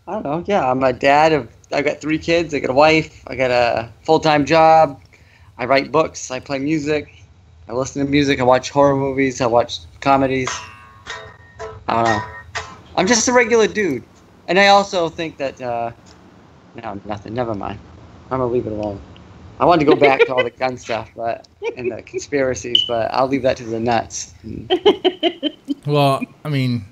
don't know. Yeah, I'm a dad I've got 3 kids. I got a wife. I got a full-time job. I write books. I play music. I listen to music. I watch horror movies. I watch comedies. I don't know. I'm just a regular dude. And I also think that, no, nothing. Never mind. I'm going to leave it alone. I wanted to go back to all the gun stuff and the conspiracies, but I'll leave that to the nuts. Well, I mean,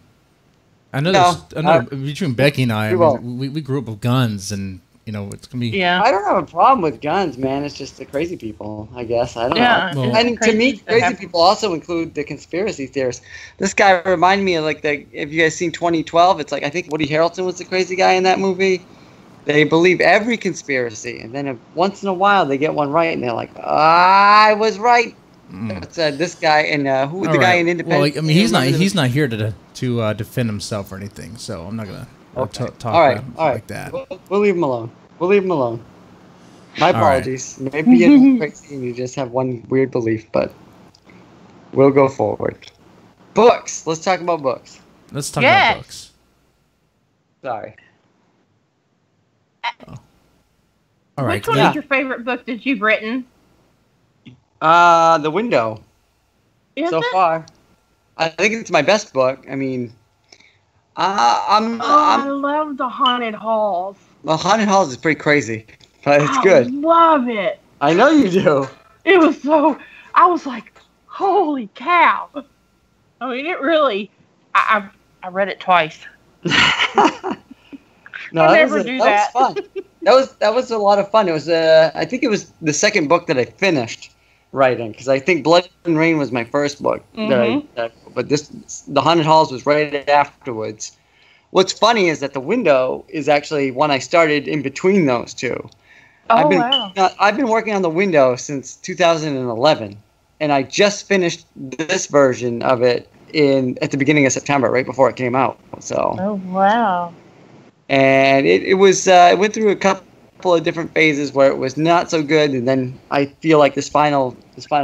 I know between Becky and I we grew up with guns, and it's gonna be. Yeah. I don't have a problem with guns, man. It's just the crazy people, I guess. I don't know. Well, and to me, crazy people also include the conspiracy theorists. This guy reminded me of if you guys seen 2012, it's like I think Woody Harrelson was the crazy guy in that movie. They believe every conspiracy, and then once in a while they get one right, and they're like, I was right. That's this guy and guy in Independence. Well, I mean, he's not here to defend himself or anything, so I'm not gonna talk like that. We'll leave him alone. My apologies. Right. Maybe you're crazy and you just have one weird belief, but we'll go forward. Books. Let's talk about books. Let's talk about books. Sorry. All right. Which one is your favorite book that you've written? The Window. Is it? Far. I think it's my best book. I mean, I love the Haunted Halls. Well, Haunted Halls is pretty crazy, but it's good. I love it. I know you do. It was I was like, holy cow. I mean, it really, I read it twice. No, that was fun. That was a lot of fun. It was I think it was the second book that I finished writing, because I think Blood and Rain was my first book. But The Haunted Halls was right afterwards. What's funny is that the window is actually one I started in between those two. Oh, wow. I've been working on the window since 2011, and I just finished this version of it at the beginning of September, right before it came out. So. Oh, wow. And it went through a couple of different phases where it was not so good, and then I feel like this final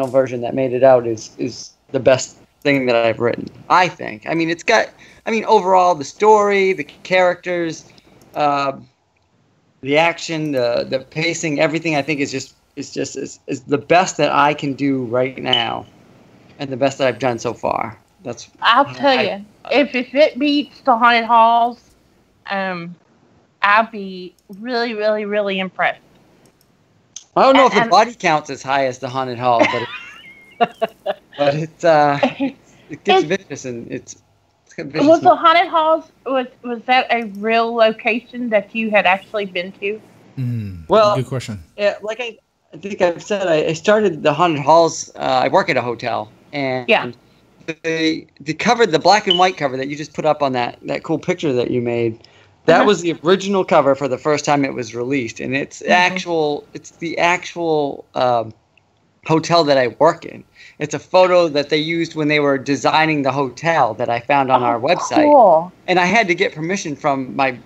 version that made it out is the best thing that I've written. I think. I mean, overall the story, the characters, the action, the pacing, everything I think is the best that I can do right now, and the best that I've done so far. I'll tell you, if it beats the Haunted Halls, I'll be really, really, really impressed. I don't know if the body count's as high as the Haunted Hall, but it gets vicious, and it's vicious. Was the Haunted Halls, was that a real location that you had actually been to? Well, good question. Like I think I've said, I started the Haunted Halls. I work at a hotel, and the cover, the black and white cover that you just put up on that cool picture that you made, that was the original cover for the first time it was released, and it's the actual hotel that I work in. It's a photo that they used when they were designing the hotel that I found on our website. Cool. And I had to get permission from my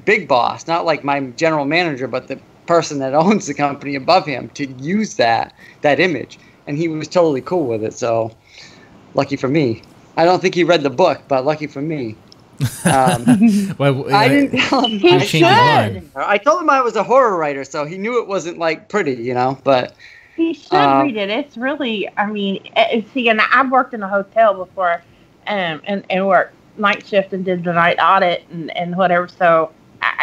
big boss, not like my general manager, but the person that owns the company above him, to use that image. And he was totally cool with it, so lucky for me. I don't think he read the book, but lucky for me. I didn't tell him. He should. I told him I was a horror writer, so he knew it wasn't like pretty, but he should read it. It's really, I mean, see, and I've worked in a hotel before, and worked night shift and did the night audit and whatever. So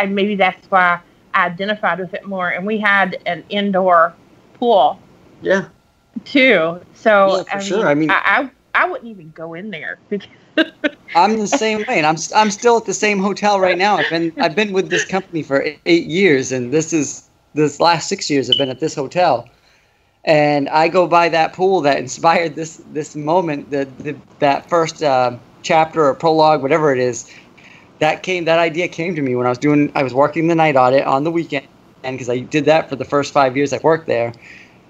maybe that's why I identified with it more. And we had an indoor pool. Yeah. Too. So yeah, for sure. I mean, I wouldn't even go in there. I'm the same way, and I'm still at the same hotel right now. I've been with this company for 8 years, and this last 6 years I've been at this hotel. And I go by that pool that inspired this moment, that first chapter or prologue, whatever it is. That idea came to me when I was working the night audit on the weekend, and because I did that for the first 5 years I worked there.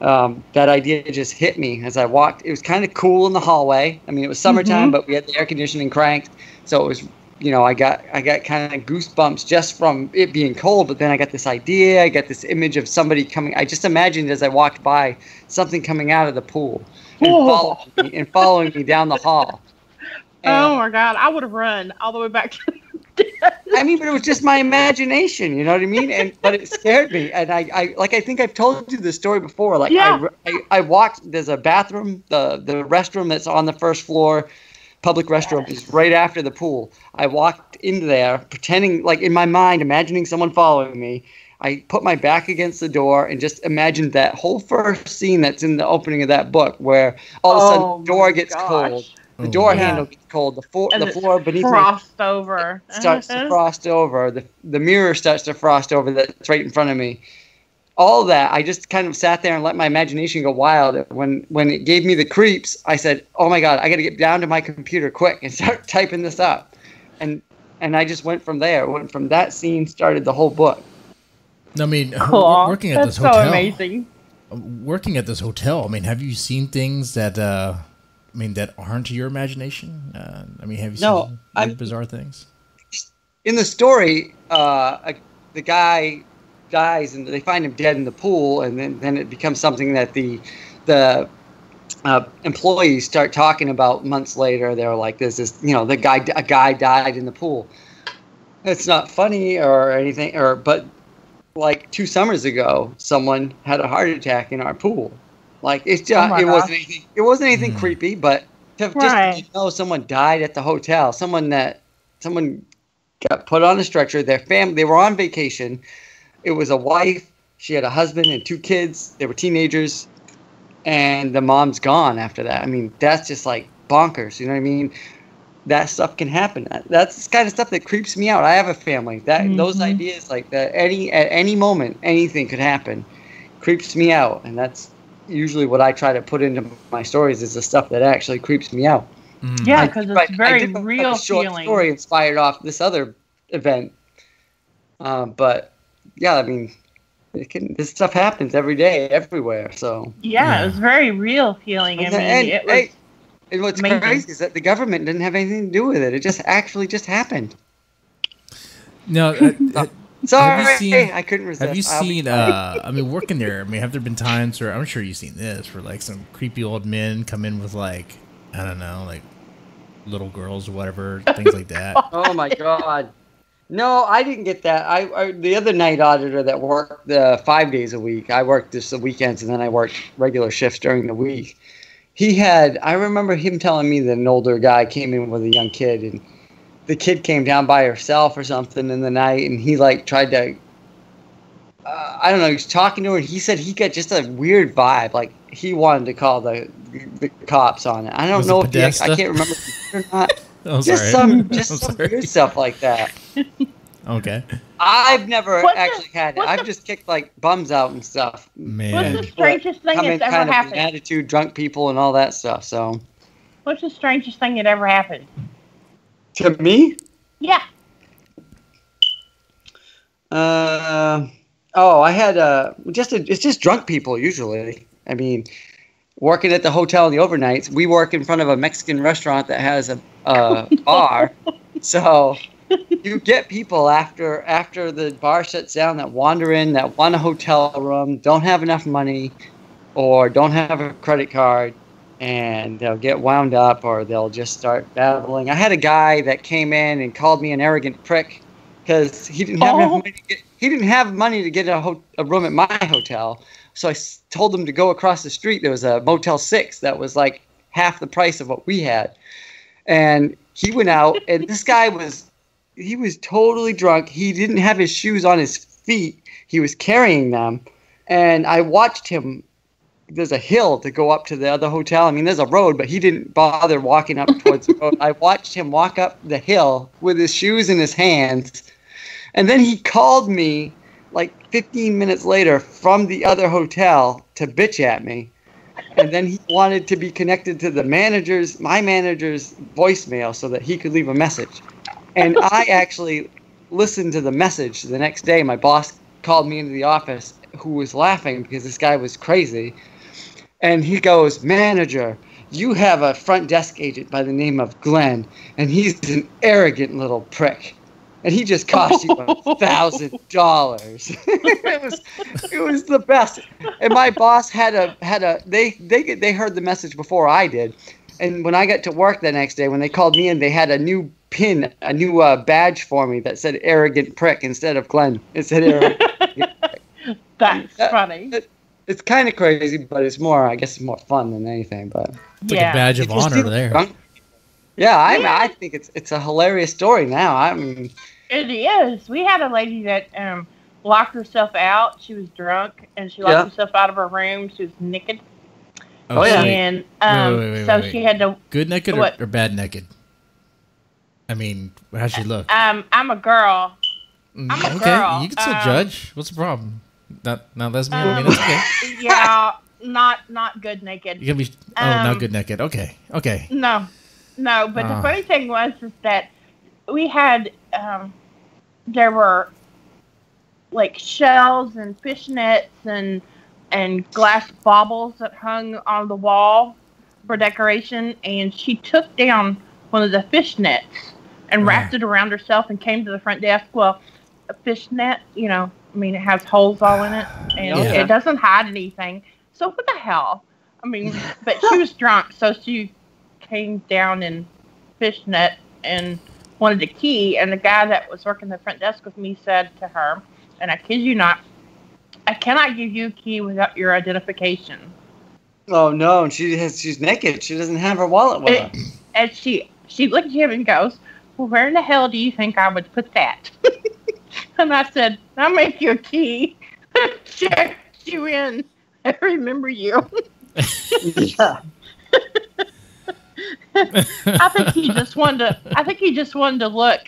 That idea just hit me as I walked. It was kind of cool in the hallway. I mean, it was summertime, but we had the air conditioning cranked, so it was, I got kind of goosebumps just from it being cold. But then I got this idea. I got this image of somebody coming. I just imagined as I walked by something coming out of the pool and following me down the hall. And, oh my God! I would have run all the way back to. I mean, but it was just my imagination, you know what I mean? But it scared me, and I think I've told you this story before. Like, yeah. I walked. There's a bathroom, the restroom that's on the first floor, public restroom is right after the pool. I walked into there, pretending, like in my mind, imagining someone following me. I put my back against the door and just imagined that whole first scene that's in the opening of that book, where all of a sudden the door gets cold. The door handle gets cold. The floor beneath frost over. Starts to frost over. The mirror starts to frost over that's right in front of me. All that, I just kind of sat there and let my imagination go wild. When it gave me the creeps, I said, "Oh my God, I got to get down to my computer quick and start typing this up." And I just went from there. Went from that scene, started the whole book. I mean, cool. Working at That's this hotel. So amazing. Working at this hotel, I mean, have you seen things that that aren't your imagination? Have you seen bizarre things? In the story, the guy dies, and they find him dead in the pool, and then it becomes something that the employees start talking about months later. They're like, "There's this, a guy died in the pool." It's not funny or anything, but like 2 summers ago, someone had a heart attack in our pool. Like it wasn't anything creepy, but just someone died at the hotel. Someone got put on a stretcher. Their family, they were on vacation. It was a wife. She had a husband and 2 kids. They were teenagers, and the mom's gone after that. I mean, that's just like bonkers. You know what I mean? That stuff can happen. That's the kind of stuff that creeps me out. I have a family. Those ideas like that. At any moment, anything could happen. Creeps me out, and that's usually what I try to put into my stories is the stuff that actually creeps me out. Yeah, because it's very real a short feeling. Story inspired off this other event. But yeah, I mean, this stuff happens every day, everywhere. So yeah, it was very real feeling. I mean, it was. And what's amazing. crazy is that the government didn't have anything to do with it. It just actually just happened. No, sorry, I couldn't resist. Have you seen? I mean, working there. I mean, have there been times where I'm sure you've seen this, where like some creepy old men come in with like, I don't know, like little girls or whatever, things like that. Oh my God. No, I didn't get that. I the other night auditor that worked 5 days a week. I worked just the weekends, and then I worked regular shifts during the week. I remember him telling me that an older guy came in with a young kid, and the kid came down by herself or something in the night, and he like tried to, I don't know, he was talking to her, and he said he got just a weird vibe, like he wanted to call the cops on it. I don't know if I can't remember or not. Oh, just some weird stuff like that. Okay. I've never actually had it. I've just kicked like bums out and stuff. Man. What's the strangest thing that's ever happened? Attitude, drunk people, and all that stuff. So. What's the strangest thing that ever happened? To me? Yeah. I had it's just drunk people usually. I mean, working at the hotel in the overnights, we work in front of a Mexican restaurant that has a bar. So you get people after the bar shuts down that wander in, that want a hotel room, don't have enough money, or don't have a credit card, and they'll get wound up, or they'll just start babbling. I had a guy that came in and called me an arrogant prick because he didn't have enough money he didn't have money to get a room at my hotel. So I told him to go across the street. There was a Motel 6 that was like half the price of what we had. And he went out, and this guy was totally drunk. He didn't have his shoes on his feet. He was carrying them. And I watched him. There's a hill to go up to the other hotel. I mean, there's a road, but he didn't bother walking up towards the road. I watched him walk up the hill with his shoes in his hands. And then he called me like 15 minutes later from the other hotel to bitch at me. And then he wanted to be connected to my manager's voicemail so that he could leave a message. And I actually listened to the message the next day. My boss called me into the office, who was laughing because this guy was crazy. And he goes, "Manager, you have a front desk agent by the name of Glenn, and he's an arrogant little prick. And he just cost you $1,000. It was the best. And my boss they heard the message before I did. And when I got to work the next day, when they called me in, they had a new pin, a new badge for me that said arrogant prick instead of Glenn. It said arrogant prick. That's funny. It's kind of crazy, but I guess it's more fun than anything. But it's like a badge of honor there. Yeah, I think it's a hilarious story now. I mean, it is. We had a lady that locked herself out. She was drunk, and she locked herself out of her room. She was naked. Oh yeah. And wait. She had to. Good naked or bad naked? I mean, how'd she look? I'm a girl. I'm a girl. You can still judge. What's the problem? Not lesbian. I mean, that's okay. Yeah, not good naked. You're gonna be not good naked. Okay. No, but the funny thing was that we had there were like shells and fish nets and glass baubles that hung on the wall for decoration, and she took down one of the fish nets and wrapped it around herself and came to the front desk. Well, a fish net, I mean, it has holes all in it, and it doesn't hide anything. So what the hell? I mean, but she was drunk, so she came down in fishnet and wanted a key, and the guy that was working the front desk with me said to her, and I kid you not, "I cannot give you a key without your identification." Oh no, and she's naked. She doesn't have her wallet with her. And she looked at him and goes, "Well, where in the hell do you think I would put that?" And I said, "I'll make you a key. Check you in. I remember you." Yeah. I think he just wanted to look.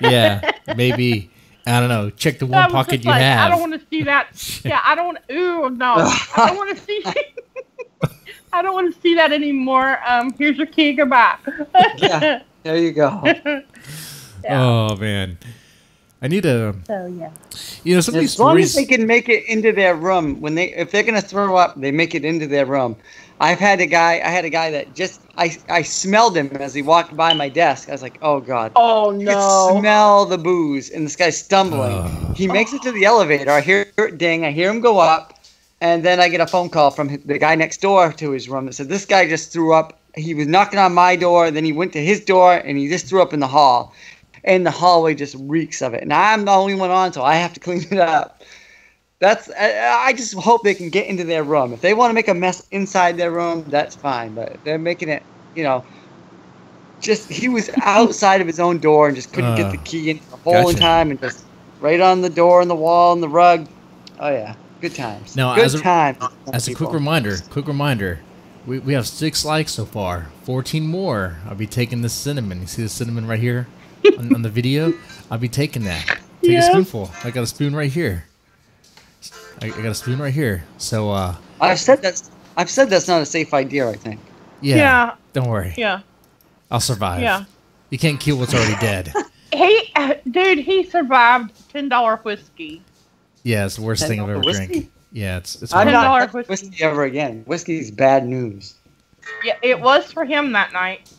Yeah, maybe. I don't know. Check the one pocket you have. I don't want to see that. Yeah, I don't want. Ooh, no. I don't want to see. I don't want to see that anymore. Here's your key. Goodbye. Yeah, there you go. Yeah. Oh man. I need a. So yeah. You know, some of these As long stories. as they can make it into their room, if they're gonna throw up, they make it into their room. I had a guy that just I smelled him as he walked by my desk. I was like, oh God. Oh You no. could smell the booze, and this guy's stumbling. He makes it to the elevator. I hear it ding. I hear him go up, and then I get a phone call from the guy next door to his room that said this guy just threw up. He was knocking on my door, then he went to his door, and he just threw up in the hall. And the hallway just reeks of it. And I'm the only one on, so I have to clean it up. I just hope they can get into their room. If they want to make a mess inside their room, that's fine. But they're making it, he was outside of his own door and just couldn't get the key in the hole in time, and just right on the door and the wall and the rug. Oh yeah, good times. Now, good times. As a quick reminder, we have 6 likes so far. 14 more. I'll be taking this cinnamon. You see the cinnamon right here on the video? I'll be taking that. Take a spoonful. I got a spoon right here. I got a spoon right here. So I've said that's not a safe idea, I think. Yeah. Don't worry. Yeah. I'll survive. Yeah. You can't kill what's already dead. He survived $10 whiskey. Yeah, it's the worst thing I've ever drank. Yeah, it's I'm horrible. not touching whiskey ever again. Whiskey's bad news. Yeah, it was for him that night.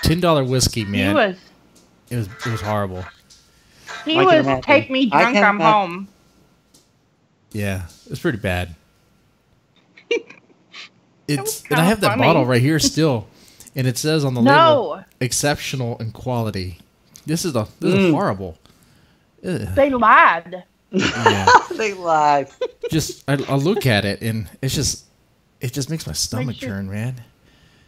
$10 whiskey, man. It was horrible. He was take me drunk, I'm home. Yeah, it's pretty bad. And I have that bottle right here still, and it says on the label, exceptional in quality. This is horrible. Ugh. They lied. Yeah. They lied. I look at it, and it just makes my stomach turn, man.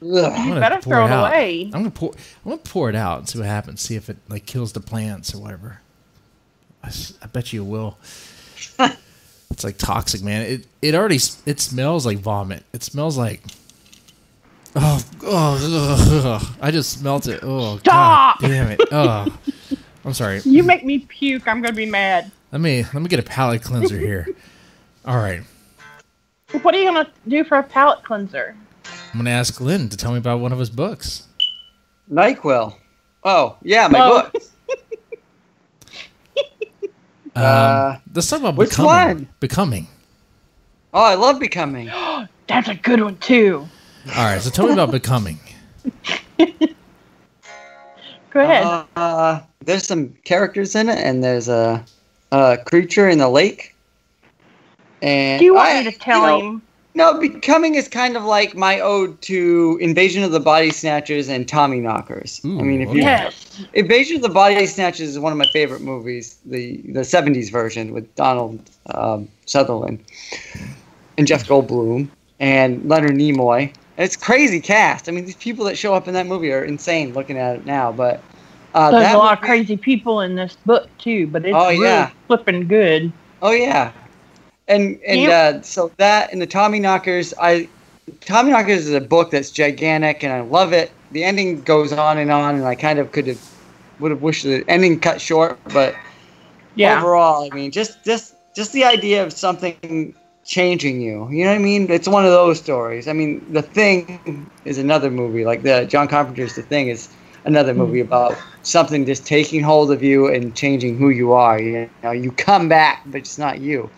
You better throw it away. I'm gonna pour it out and see what happens. See if it kills the plants or whatever. I bet you it will. It's toxic, man. It smells like vomit. It smells like I just smelt it. Oh, stop! God damn it. Oh, I'm sorry. You make me puke. I'm gonna be mad. Let me get a palate cleanser here. All right. What are you gonna do for a palate cleanser? I'm gonna ask Glenn to tell me about one of his books. NyQuil. Oh yeah, my books. Let's talk about which Becoming. one? Becoming. Oh, I love Becoming. That's a good one too. All right, so tell me about Becoming. Go ahead. There's some characters in it, and there's a creature in the lake. And do you want me to tell him? No, Becoming is kind of like my ode to Invasion of the Body Snatchers and Tommy Knockers. Ooh, I mean, Invasion of the Body Snatchers is one of my favorite movies, the 70s version with Donald Sutherland and Jeff Goldblum and Leonard Nimoy. And it's crazy cast. I mean, these people that show up in that movie are insane looking at it now. But there's a lot of crazy people in this book too. But it's really flipping good. Oh yeah. And so that and the Tommy Knockers, Tommy Knockers is a book that's gigantic, and I love it. The ending goes on, and I kind of would have wished the ending cut short, but overall, I mean, just the idea of something changing you. You know what I mean? It's one of those stories. I mean, The Thing is another movie, like the John Carpenter's The Thing is another movie about something just taking hold of you and changing who you are. You know, you come back, but it's not you.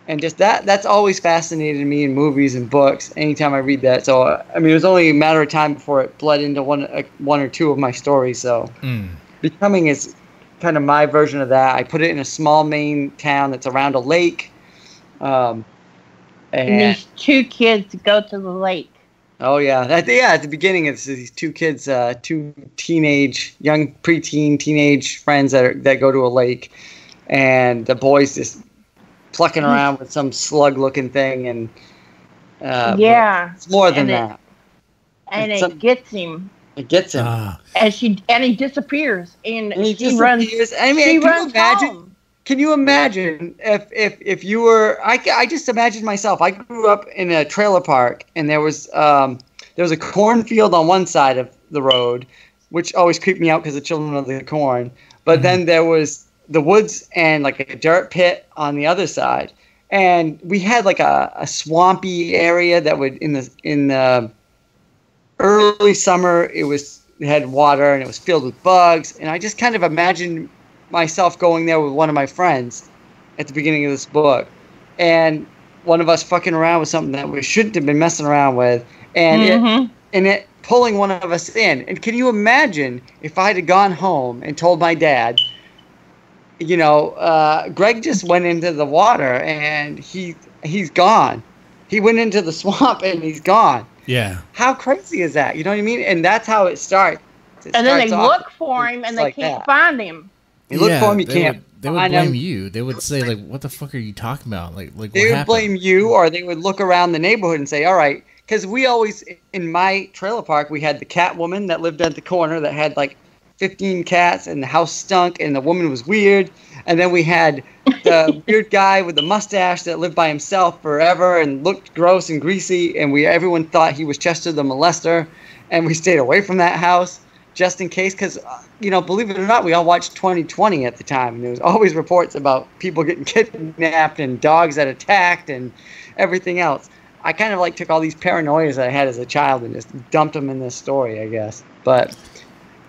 And just that's always fascinated me in movies and books anytime I read that. So, I mean, it was only a matter of time before it bled into one or two of my stories. So Becoming is kind of my version of that. I put it in a small Maine town that's around a lake. And these 2 kids go to the lake. Oh, yeah. At the beginning, it's these 2 kids, 2 young preteen teenage friends that go to a lake. And the boys just plucking around with some slug-looking thing, and it's more than that. And it gets him. It gets him, and he disappears, and he runs. I mean, can you imagine if you were? I just imagined myself. I grew up in a trailer park, and there was a cornfield on one side of the road, which always creeped me out because the children of the corn. But then there was the woods and like a dirt pit on the other side, and we had like a swampy area that would in the early summer it had water and it was filled with bugs, and I just kind of imagined myself going there with one of my friends at the beginning of this book, and one of us fucking around with something that we shouldn't have been messing around with, and it pulling one of us in. And can you imagine if I had gone home and told my dad, you know, Greg just went into the water and he's gone. He went into the swamp and he's gone. Yeah. How crazy is that? You know what I mean? And that's how it starts. And then they look for him and they can't find him. You look for him, you can't. They would blame you. They would say, like, "What the fuck are you talking about?" Like they would blame you, or they would look around the neighborhood and say, "All right," because we always in my trailer park we had the cat woman that lived at the corner that had like 15 cats, and the house stunk, and the woman was weird. And then we had the weird guy with the mustache that lived by himself forever and looked gross and greasy, and everyone thought he was Chester the molester, and we stayed away from that house just in case, because, you know, believe it or not, we all watched 2020 at the time, and there was always reports about people getting kidnapped and dogs that attacked and everything else. I kind of like took all these paranoias that I had as a child and just dumped them in this story, I guess. But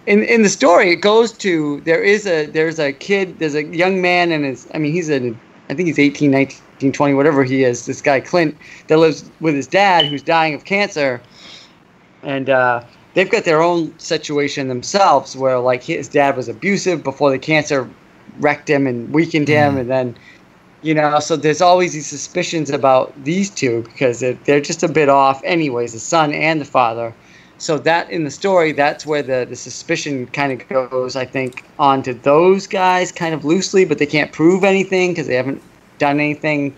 in the story, it goes to there's a kid, there's a young man, and I think he's 18, 19, 20, whatever he is. This guy Clint that lives with his dad who's dying of cancer, and they've got their own situation themselves where, like, his dad was abusive before the cancer wrecked him and weakened him, and then, you know, so there's always these suspicions about these two because they're just a bit off anyways, the son and the father. So that in the story, that's where the suspicion kind of goes, I think, onto those guys kind of loosely, but they can't prove anything because they haven't done anything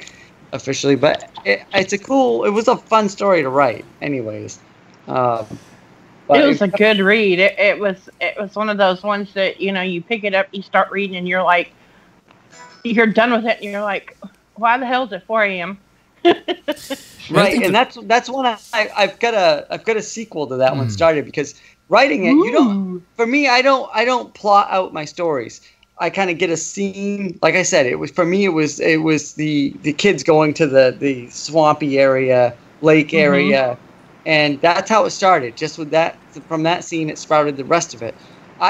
officially. But it was a fun story to write anyways. It was a good read. It was one of those ones that, you know, you pick it up, you start reading, and you're like, you're done with it, and you're like, why the hell is it 4 a.m.? Right, and that's one I've got a sequel to that one started, because writing it, you don't. For me, I don't plot out my stories. I kind of get a scene. Like I said, it was the kids going to the swampy area, lake area. And that's how it started. Just with that, from that scene, it sprouted the rest of it.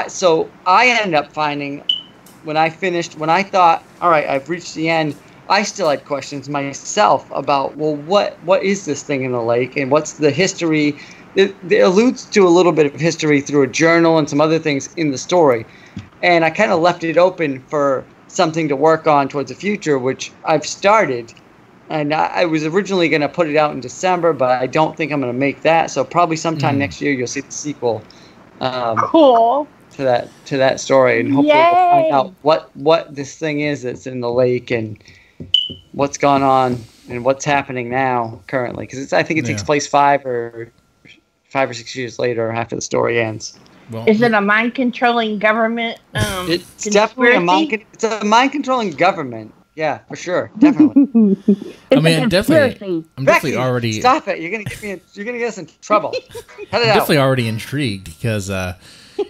So I ended up finding, when I thought, all right, I've reached the end, I still had questions myself about, well, what is this thing in the lake, and what's the history? It alludes to a little bit of history through a journal and some other things in the story. And I kind of left it open for something to work on towards the future, which I've started. And I was originally going to put it out in December, but I don't think I'm going to make that. So probably sometime next year you'll see the sequel. Cool. To that story, and hopefully we'll find out what this thing is that's in the lake and what's gone on and what's happening now currently. Because I think it takes place 5 or 6 years later after the story ends. Well, is it a mind controlling government? It's definitely a mind controlling government. Yeah, for sure, definitely. I mean, I'm definitely already. Stop it! You're gonna get us in trouble. Cut it out. Definitely already intrigued because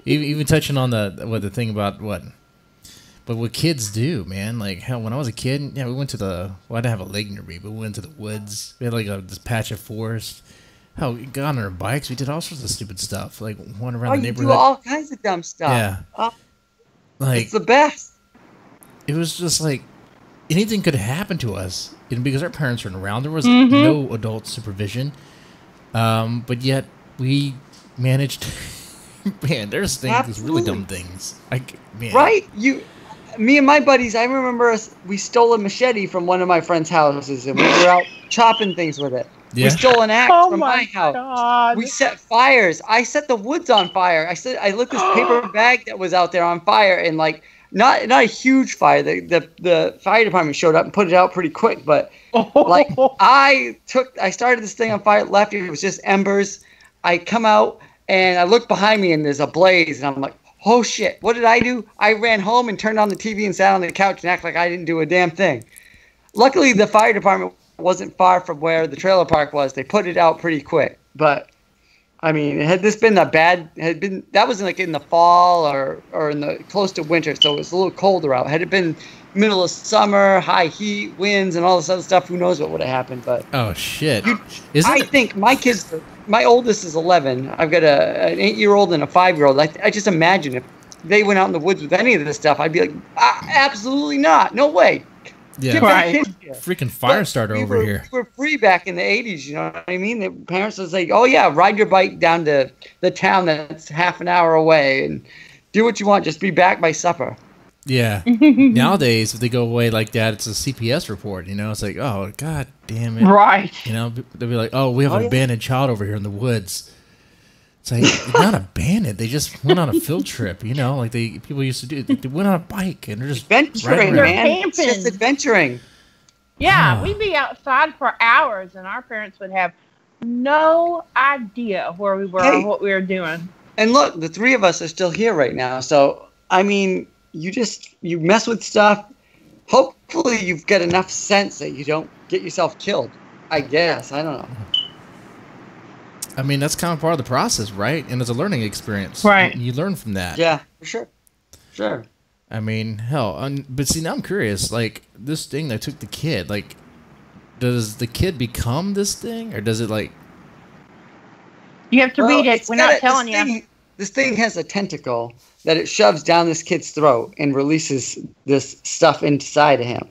even touching on the thing about what kids do, man. Like, hell, when I was a kid, yeah, we went to I didn't have a lake near me, but we went to the woods. We had like this patch of forest. Hell, we got on our bikes. We did all sorts of stupid stuff, like went around the neighborhood. You do all kinds of dumb stuff. Yeah, like it's the best. It was just like anything could happen to us, and because our parents weren't around, there was no adult supervision. But yet we managed. Man, there's things, really dumb things. Right? Me and my buddies, I remember we stole a machete from one of my friends' houses, and we were out chopping things with it. Yeah. We stole an axe from my house. God. We set fires. I set the woods on fire. I lit this paper bag that was out there on fire, and like not a huge fire. The fire department showed up and put it out pretty quick, but like I started this thing on fire, left it was just embers. I come out and I look behind me and there's a blaze, and I'm like, oh shit, what did I do? I ran home and turned on the TV and sat on the couch and acted like I didn't do a damn thing. Luckily, the fire department wasn't far from where the trailer park was. They put it out pretty quick. But, I mean, had this been that was like in the fall or in the close to winter, so it was a little colder out. Had it been middle of summer, high heat, winds, and all this other stuff, who knows what would have happened. But oh, shit. I think my oldest is 11. I've got an 8-year-old and a 5-year-old. I just imagine they went out in the woods with any of this stuff, I'd be like, absolutely not. No way. Yeah, right. Freaking fire starter over here. We were free back in the 80s, you know what I mean? The parents would say, oh, yeah, ride your bike down to the town that's half an hour away and do what you want. Just be back by supper. Yeah. Nowadays, if they go away like that, it's a CPS report, you know? It's like, oh, God damn it. Right. You know, they'll be like, oh, we have an abandoned child over here in the woods. It's like, it's not abandoned. They just went on a field trip, you know, like people used to do. They went on a bike and they're just adventuring, man. It's just adventuring. Yeah, we'd be outside for hours, and our parents would have no idea where we were or what we were doing. And look, the three of us are still here right now. So, I mean, you mess with stuff. Hopefully, you've got enough sense that you don't get yourself killed. I guess. I don't know. I mean, that's kind of part of the process, right? And it's a learning experience. Right. You learn from that. Yeah, for sure. Sure. I mean, hell. But see, now I'm curious. Like, this thing that took the kid, like, does the kid become this thing? Or does it, like... You have to read it. We're not telling you. This thing has a tentacle that it shoves down this kid's throat and releases this stuff inside of him.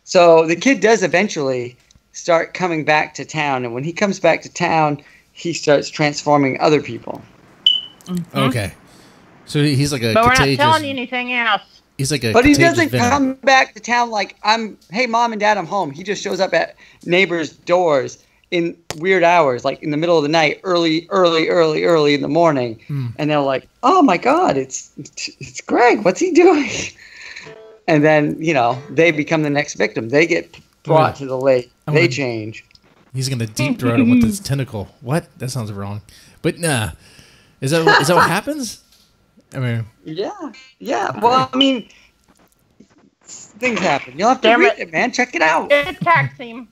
So the kid does eventually start coming back to town. And when he comes back to town... he starts transforming other people. Mm-hmm. Okay. So he's like a But we're contagious... not telling you anything else. He's like a But he doesn't venom. come back to town like, hey, Mom and Dad, I'm home. He just shows up at neighbors' doors in weird hours, like in the middle of the night, early in the morning. And they're like, oh, my God, it's Greg. What's he doing? And then, you know, they become the next victim. They get brought to the lake. They change. He's gonna deep throat him with his tentacle. What? That sounds wrong. But nah, is that what happens? I mean, yeah. Well, I mean, things happen. You'll have to read it, man. Check it out. It attacks him.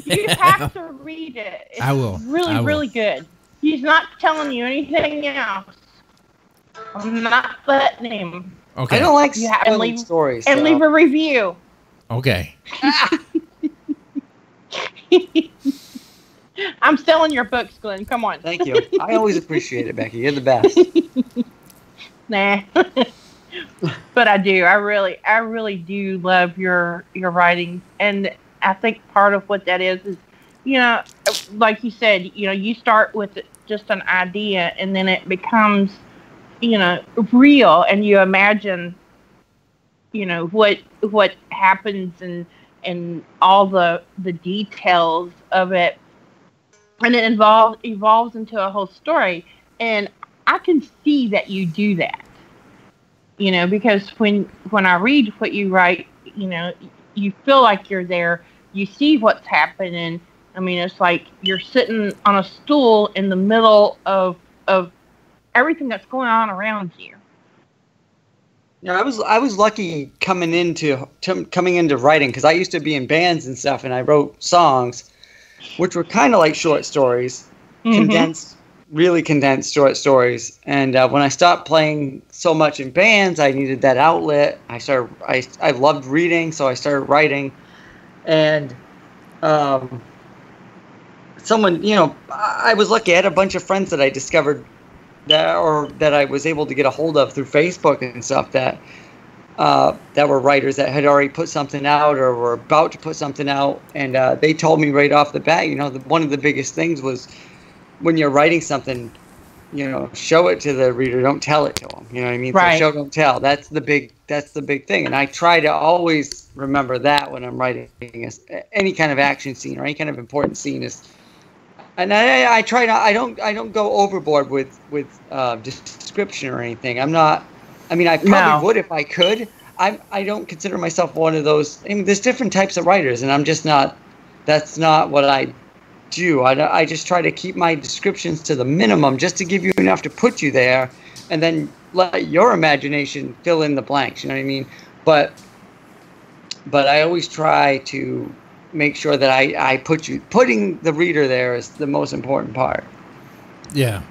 You have to read it. It's I will. Really good. He's not telling you anything else. I'm not letting him. Okay. I don't like spoiling stories. And leave a review. Okay. I'm selling your books, Glenn. Come on. Thank you. I always appreciate it, Becky. You're the best. Nah. But I do. I really do love your writing. And I think part of what that is, you know, like you said, you know, you start with just an idea and then it becomes, you know, real, and you imagine, you know, what happens and all the details of it, and it evolves into a whole story. And I can see that you do that, you know, because when I read what you write, you know, you feel like you're there, you see what's happening. I mean, it's like you're sitting on a stool in the middle of everything that's going on around you. Yeah, I was lucky coming into writing, because I used to be in bands and stuff, and I wrote songs, which were kind of like short stories, really condensed short stories. And when I stopped playing so much in bands, I needed that outlet. I loved reading, so I started writing. And someone, you know, I was lucky. I had a bunch of friends that I discovered that I was able to get a hold of through Facebook and stuff that were writers that had already put something out or were about to put something out. And they told me right off the bat, you know, one of the biggest things was when you're writing something, you know, show it to the reader, don't tell it to them. You know what I mean? Right. So show, don't tell. That's the big thing. And I try to always remember that when I'm writing any kind of action scene or any kind of important scene is. And I try not. I don't go overboard with description or anything. I'm not. I mean, I probably would if I could. I don't consider myself one of those. I mean, there's different types of writers, and I'm just not. That's not what I do. I just try to keep my descriptions to the minimum, just to give you enough to put you there, and then let your imagination fill in the blanks. You know what I mean? But I always try to make sure that I putting the reader there is the most important part. Yeah.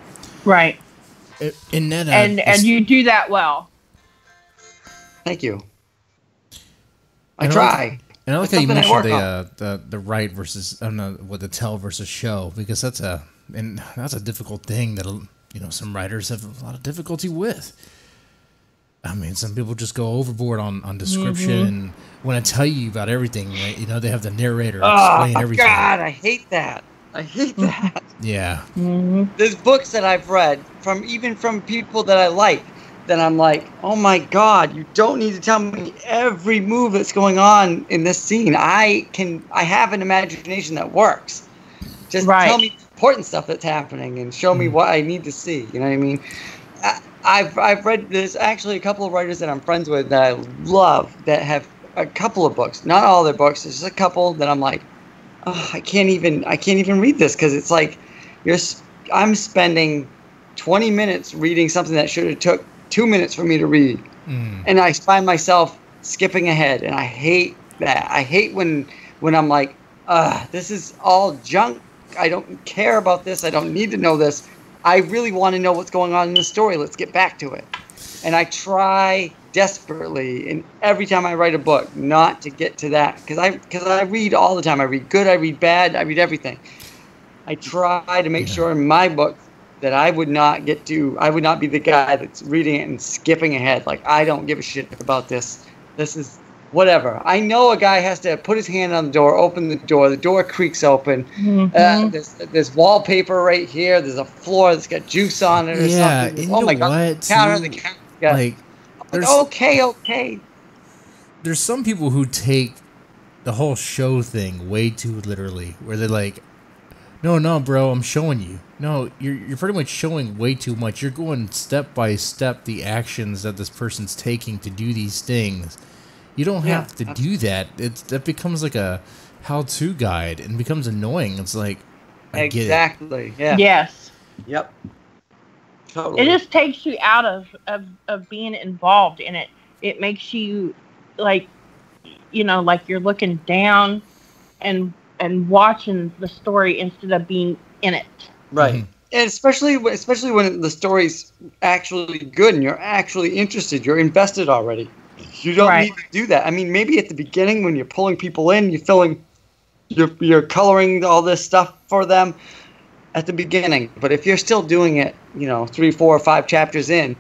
Right. And then and you do that well. Thank you. I try. And I like how you mentioned the write versus, I don't know, what the tell versus show, because that's a difficult thing that, you know, some writers have a lot of difficulty with. I mean, some people just go overboard on description and want to tell you about everything. Right? You know, they have the narrator explain everything. Oh, God, I hate that. I hate that. Yeah. There's books that I've read even from people that I like that I'm like, oh my God, you don't need to tell me every move that's going on in this scene. I have an imagination that works. Just tell me the important stuff that's happening and show me what I need to see. You know what I mean? I've read, there's actually a couple of writers that I'm friends with that I love that have a couple of books, not all their books. There's just a couple that I'm like, oh, I can't even read this because it's like I'm spending 20 minutes reading something that should have took 2 minutes for me to read, and I find myself skipping ahead, and I hate that. I hate when I'm like, this is all junk. I don't care about this. I don't need to know this. I really want to know what's going on in the story. Let's get back to it. And I try desperately, and every time I write a book, not to get to that, because I read all the time. I read good, I read bad, I read everything. I try to make sure in my book that I would not be the guy that's reading it and skipping ahead. Like, I don't give a shit about this. This is whatever. I know a guy has to put his hand on the door, open the door creaks open. There's wallpaper right here. There's a floor that's got juice on it or something. Oh my God. The counter. Like, okay. There's some people who take the whole show thing way too literally, where they're like, no, bro, I'm showing you. No, you're pretty much showing way too much. You're going step by step the actions that this person's taking to do these things. You don't have to do that. That becomes like a how-to guide and becomes annoying. It's like, I get it. Exactly. Yeah. Yes. Yep. Totally. It just takes you out of being involved in it. It makes you like, like you're looking down and watching the story instead of being in it. Right. And especially when the story's actually good and you're actually interested, you're invested already. You don't need to do that. I mean, maybe at the beginning when you're pulling people in, you're coloring all this stuff for them at the beginning. But if you're still doing it, 3, 4, or 5 chapters in,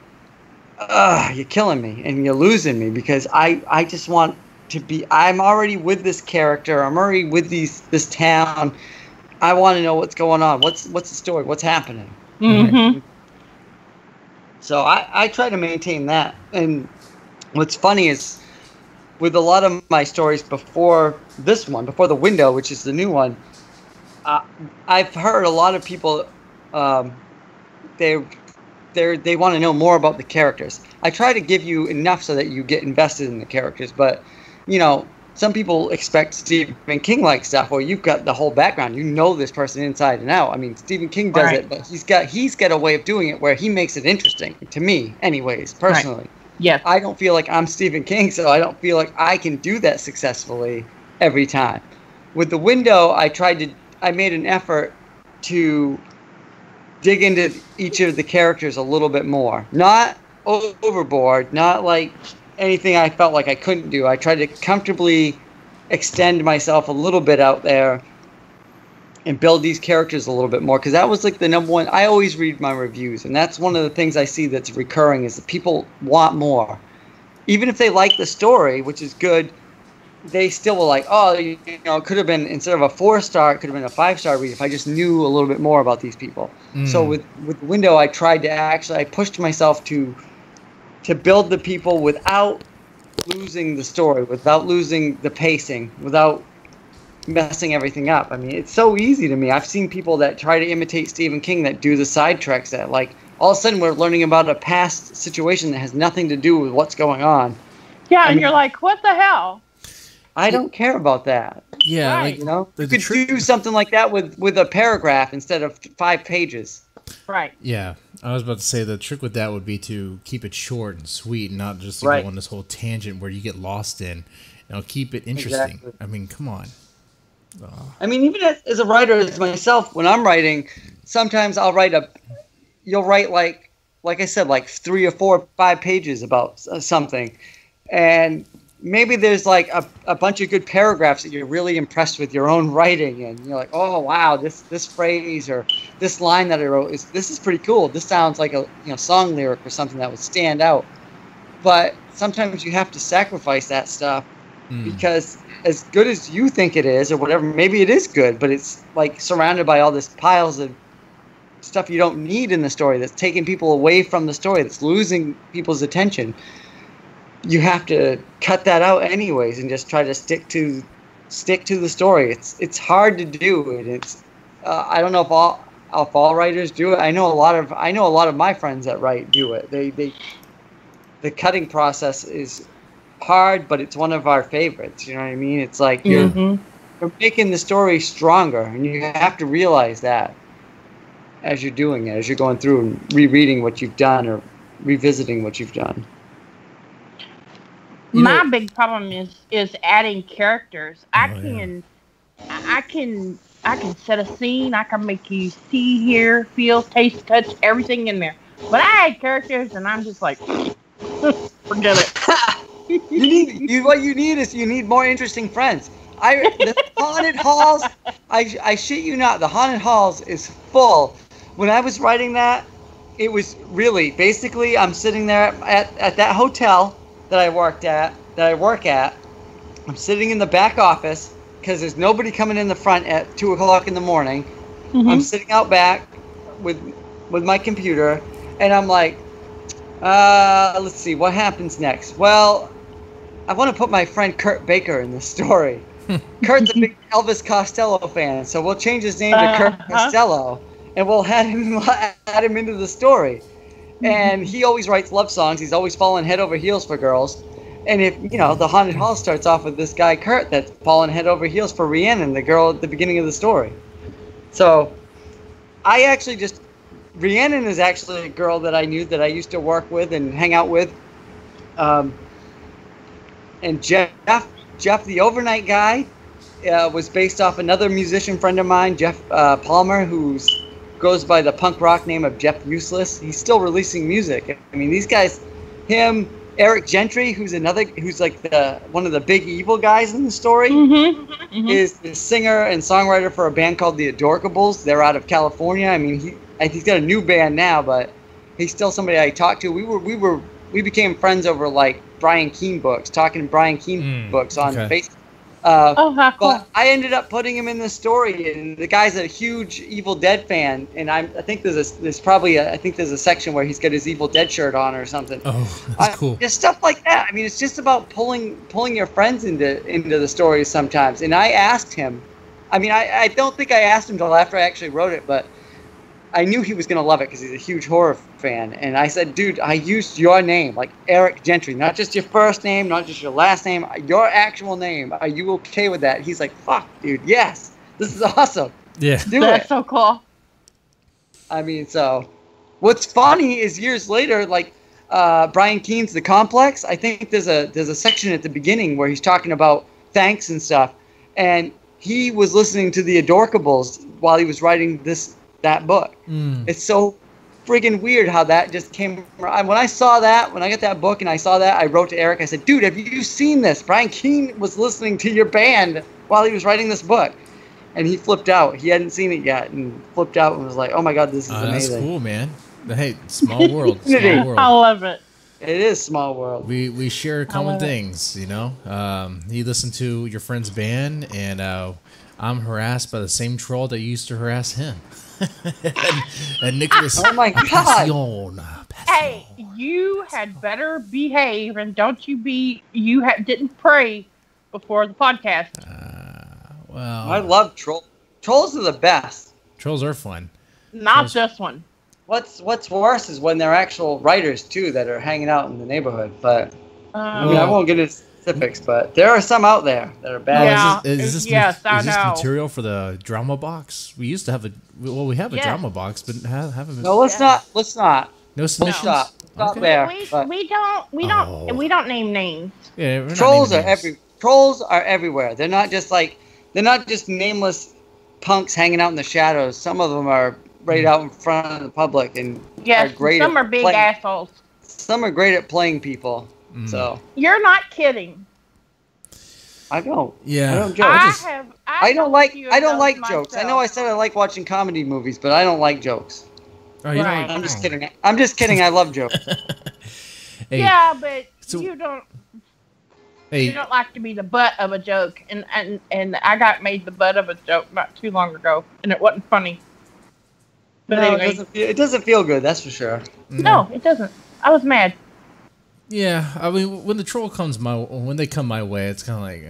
you're killing me and you're losing me because I just want to be. I'm already with this character. I'm already with this town. I want to know what's going on. What's the story? What's happening? Mm-hmm. So I try to maintain that. And what's funny is with a lot of my stories before this one, before The Window, which is the new one, I've heard a lot of people, they want to know more about the characters. I try to give you enough so that you get invested in the characters, but, some people expect Stephen King-like stuff where you've got the whole background. You know this person inside and out. I mean, Stephen King does it, but he's got a way of doing it where he makes it interesting, to me, anyways, personally. Right. Yes. I don't feel like I'm Stephen King, so I don't feel like I can do that successfully every time. With The Window, I made an effort to dig into each of the characters a little bit more. Not overboard, not like anything I felt like I couldn't do. I tried to comfortably extend myself a little bit out there and build these characters a little bit more, because that was like the number one. I always read my reviews, and that's one of the things I see that's recurring is that people want more. Even if they like the story, which is good, they still were like, it could have been, instead of a 4-star, it could have been a 5-star read if I just knew a little bit more about these people. So with Window, I tried to I pushed myself to build the people without losing the story, without losing the pacing, without messing everything up. I mean, it's so easy to me. I've seen people that try to imitate Stephen King that do the side tracks that, like, all of a sudden we're learning about a past situation that has nothing to do with what's going on. Yeah, and you're like, what the hell? I don't care about that. Yeah, right. You could do something like that with a paragraph instead of 5 pages. Right. Yeah, I was about to say the trick with that would be to keep it short and sweet, and not just to go on this whole tangent where you get lost in. Keep it interesting. Exactly. I mean, come on. I mean, even as a writer, as myself, when I'm writing, sometimes I'll write you'll write like I said, like 3 or 4 or 5 pages about something, and maybe there's like a bunch of good paragraphs that you're really impressed with your own writing, and you're like, oh wow, this phrase or this line that I wrote this is pretty cool. This sounds like a song lyric or something that would stand out. but sometimes you have to sacrifice that stuff because as good as you think it is or whatever, maybe it is good, but it's like surrounded by all this piles of stuff you don't need in the story that's taking people away from the story, that's losing people's attention. You have to cut that out anyways and just try to stick to the story. It's hard to do, and it's I don't know if all writers do it. I know a lot of my friends that write do it. The cutting process is hard, but it's one of our favorites. You know what I mean? It's like you're making the story stronger, and you have to realize that as you're doing it, as you're going through and rereading what you've done or revisiting what you've done. My big problem is adding characters. I can set a scene. I can make you see, hear, feel, taste, touch, everything in there. But I add characters, and I'm just like, forget it. What you need more interesting friends. The haunted halls. I shit you not. The haunted halls is full. When I was writing that, it was really basically I'm sitting there at that hotel that I work at. I'm sitting in the back office because there's nobody coming in the front at 2 o'clock in the morning. I'm sitting out back with my computer, and I'm like, let's see what happens next. Well, I want to put my friend Kurt Baker in the story. Kurt's a big Elvis Costello fan, so we'll change his name to Kurt Costello, and we'll add him into the story. And he always writes love songs. He's always falling head over heels for girls. And if, the haunted hall starts off with this guy, Kurt, that's falling head over heels for Rhiannon, the girl at the beginning of the story. So I actually Rhiannon is actually a girl that I knew that I used to work with and hang out with. And Jeff, the overnight guy, was based off another musician friend of mine, Jeff Palmer, who goes by the punk rock name of Jeff Useless. He's still releasing music. I mean, these guys, him, Eric Gentry, who's like one of the big evil guys in the story, is the singer and songwriter for a band called the Adorkables. They're out of California. I mean, he's got a new band now, but he's still somebody I talk to. We became friends over like Brian Keene books, talking Brian Keene books on Facebook. How cool. But I ended up putting him in the story, and the guy's a huge Evil Dead fan, and I think there's a section where he's got his Evil Dead shirt on or something. Oh, that's cool. Just stuff like that. I mean, it's just about pulling your friends into the stories sometimes. And I asked him. I mean, I don't think I asked him until after I actually wrote it, but I knew he was going to love it because he's a huge horror fan. And I said, dude, I used your name, like Eric Gentry, not just your first name, not just your last name, your actual name. Are you okay with that? He's like, fuck, dude, yes. This is awesome. Yeah. That's so cool. I mean, so what's funny is years later, like Brian Keene's The Complex, I think there's a section at the beginning where he's talking about thanks and stuff. And he was listening to the Adorkables while he was writing that book. It's so friggin' weird how that just came around. When I got that book and I saw that, I wrote to Eric. I said, dude, have you seen this? Brian Keene was listening to your band while he was writing this book. And he flipped out. He hadn't seen it yet and flipped out and was like, oh my God, this is amazing. That's cool, man. Hey, small world. Small world. I love it. It is small world. We share common things, you know. You listen to your friend's band, and I'm harassed by the same troll that used to harass him. and Nicholas. Oh my God! Passion. Hey, you had better behave, and didn't pray before the podcast. Well, I love trolls. Trolls are the best. Trolls are fun. Not this one. What's worse is when they're actual writers too that are hanging out in the neighborhood. But I mean, I won't get into specifics, but there are some out there that are bad. Yeah. Is this material for the drama box? We used to have we have a drama box, but haven't. No, let's not. No submissions. Stop Okay. there. We don't name names. Yeah, trolls are everywhere. They're not just nameless punks hanging out in the shadows. Some of them are right out in front of the public and are great. Some are big assholes. Some are great at playing people. So you're not kidding. I don't. Yeah. I don't joke. I don't like jokes. I know I said I like watching comedy movies, but I don't like jokes. Oh, you Right. don't like, I'm just kidding. I love jokes. Hey. Yeah, but So, you don't. Hey, You don't like to be the butt of a joke, and I got made the butt of a joke not too long ago, and it wasn't funny. But no, anyway, it doesn't feel good. That's for sure. no, it doesn't. I was mad. Yeah, I mean, when they come my way, it's kind of like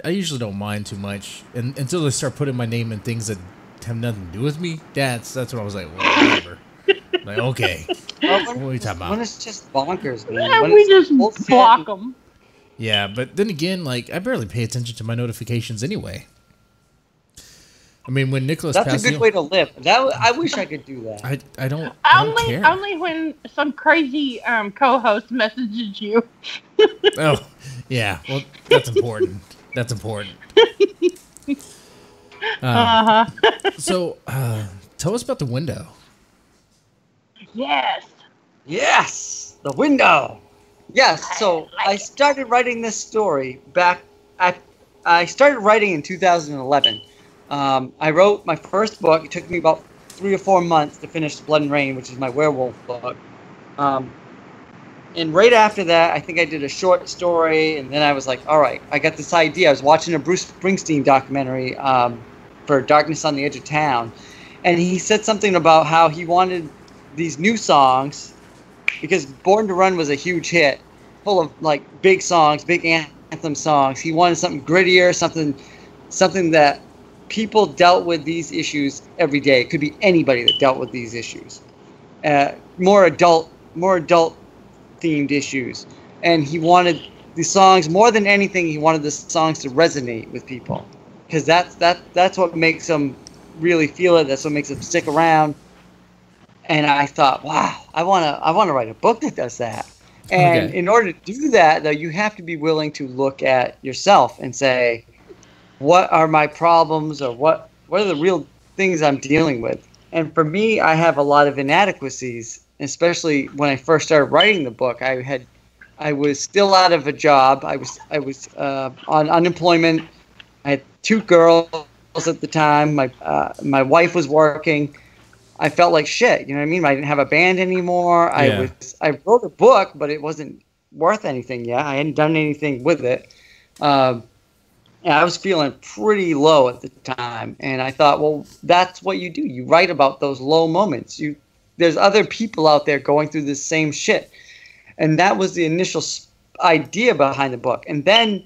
I usually don't mind too much, and until they start putting my name in things that have nothing to do with me. That's when I was like, well, whatever. Like, okay, what are you talking about? When it's just bonkers, man. Yeah, When we it's just bullshit block them. Yeah, but then again, like, I barely pay attention to my notifications anyway. I mean, when Nicholas That's passed, a good way to live. I wish I could do that. I don't care. Only when some crazy co-host messages you. Oh, yeah. Well, that's important. That's important. So, tell us about the window. Yes. Yes, the window. Yes, so I started writing this story back. I started writing in 2011. I wrote my first book. It took me about 3 or 4 months to finish Blood and Rain, which is my werewolf book. And right after that, I think I did a short story, and then I was like, all right, I got this idea. I was watching a Bruce Springsteen documentary for Darkness on the Edge of Town, and he said something about how he wanted these new songs, because Born to Run was a huge hit, full of like big songs, big anthem songs. He wanted something grittier, something that people dealt with these issues every day. It could be anybody that dealt with these issues. More adult themed issues. And he wanted the songs, more than anything, he wanted the songs to resonate with people, because that's what makes them really feel it. That's what makes them stick around. And I thought, wow, I want to write a book that does that. And in order to do that, though, you have to be willing to look at yourself and say, what are my problems, or what are the real things I'm dealing with? And for me, I have a lot of inadequacies, especially when I first started writing the book. I was still out of a job. I was on unemployment. I had 2 girls at the time. My wife was working. I felt like shit. You know what I mean? I didn't have a band anymore. Yeah. I wrote a book, but it wasn't worth anything yet. I hadn't done anything with it. And I was feeling pretty low at the time. And I thought, well, that's what you do. You write about those low moments. There's other people out there going through the same shit. And that was the initial idea behind the book. And then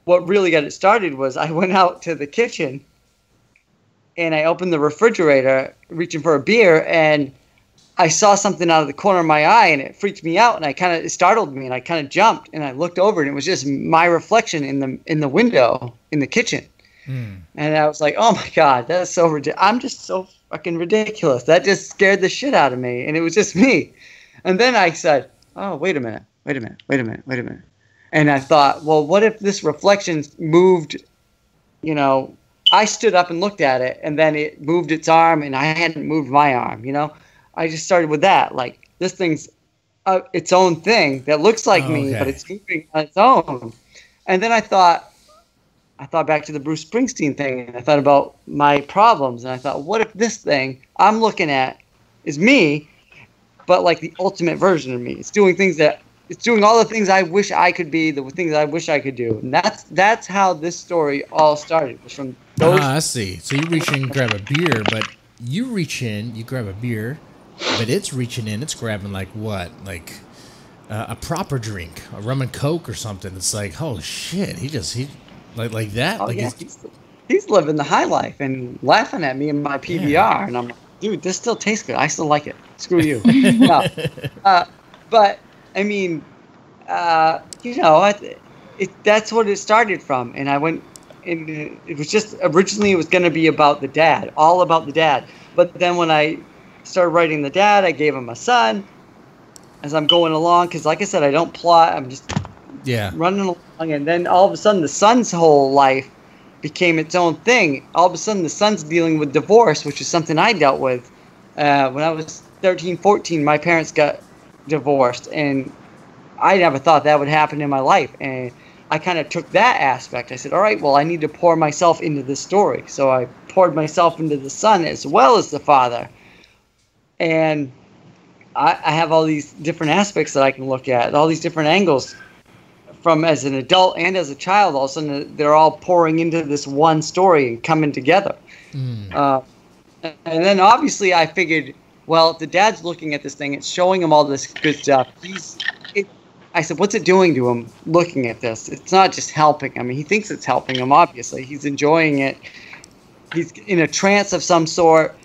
what really got it started was I went out to the kitchen and I opened the refrigerator reaching for a beer, and I saw something out of the corner of my eye, and it freaked me out, and it startled me, and I kind of jumped, and I looked over, and it was just my reflection in the window in the kitchen. And I was like, oh my God, that's so ridiculous. I'm just so fucking ridiculous. That just scared the shit out of me, and it was just me. And then I said, oh, wait a minute. And I thought, well, what if this reflection moved, I stood up and looked at it, and then it moved its arm, and I hadn't moved my arm, I just started with that. Like, this thing's its own thing that looks like me, but it's moving on its own. And then I thought back to the Bruce Springsteen thing, and I thought about my problems, and I thought, what if this thing I'm looking at is me, but like the ultimate version of me? It's doing all the things I wish I could be, the things I wish I could do. And that's how this story all started. Was from those. I see. So you reach in and grab a beer, but you reach in, you grab a beer, but it's reaching in, it's grabbing like what? Like a proper drink, a rum and coke or something. It's like, oh shit, he like that. Oh, like yeah. He's living the high life and laughing at me in my PBR, yeah. And I'm like, dude, this still tastes good. I still like it. Screw you. No. But I mean, that's what it started from. And I went, and it was just, originally it was going to be about the dad, all about the dad. But then when I started writing the dad, I gave him a son as I'm going along. Because like I said, I don't plot. I'm just running along. And then all of a sudden the son's whole life became its own thing. All of a sudden the son's dealing with divorce, which is something I dealt with. When I was 13, 14, my parents got divorced, and I never thought that would happen in my life. And I kind of took that aspect. I said, all right, well, I need to pour myself into this story. So I poured myself into the son as well as the father. And I have all these different aspects that I can look at, all these different angles from as an adult and as a child. All of a sudden, they're all pouring into this one story and coming together. And then obviously I figured, well, if the dad's looking at this thing, it's showing him all this good stuff. I said, what's it doing to him looking at this? It's not just helping him. I mean, he thinks it's helping him, obviously. He's enjoying it. He's in a trance of some sort.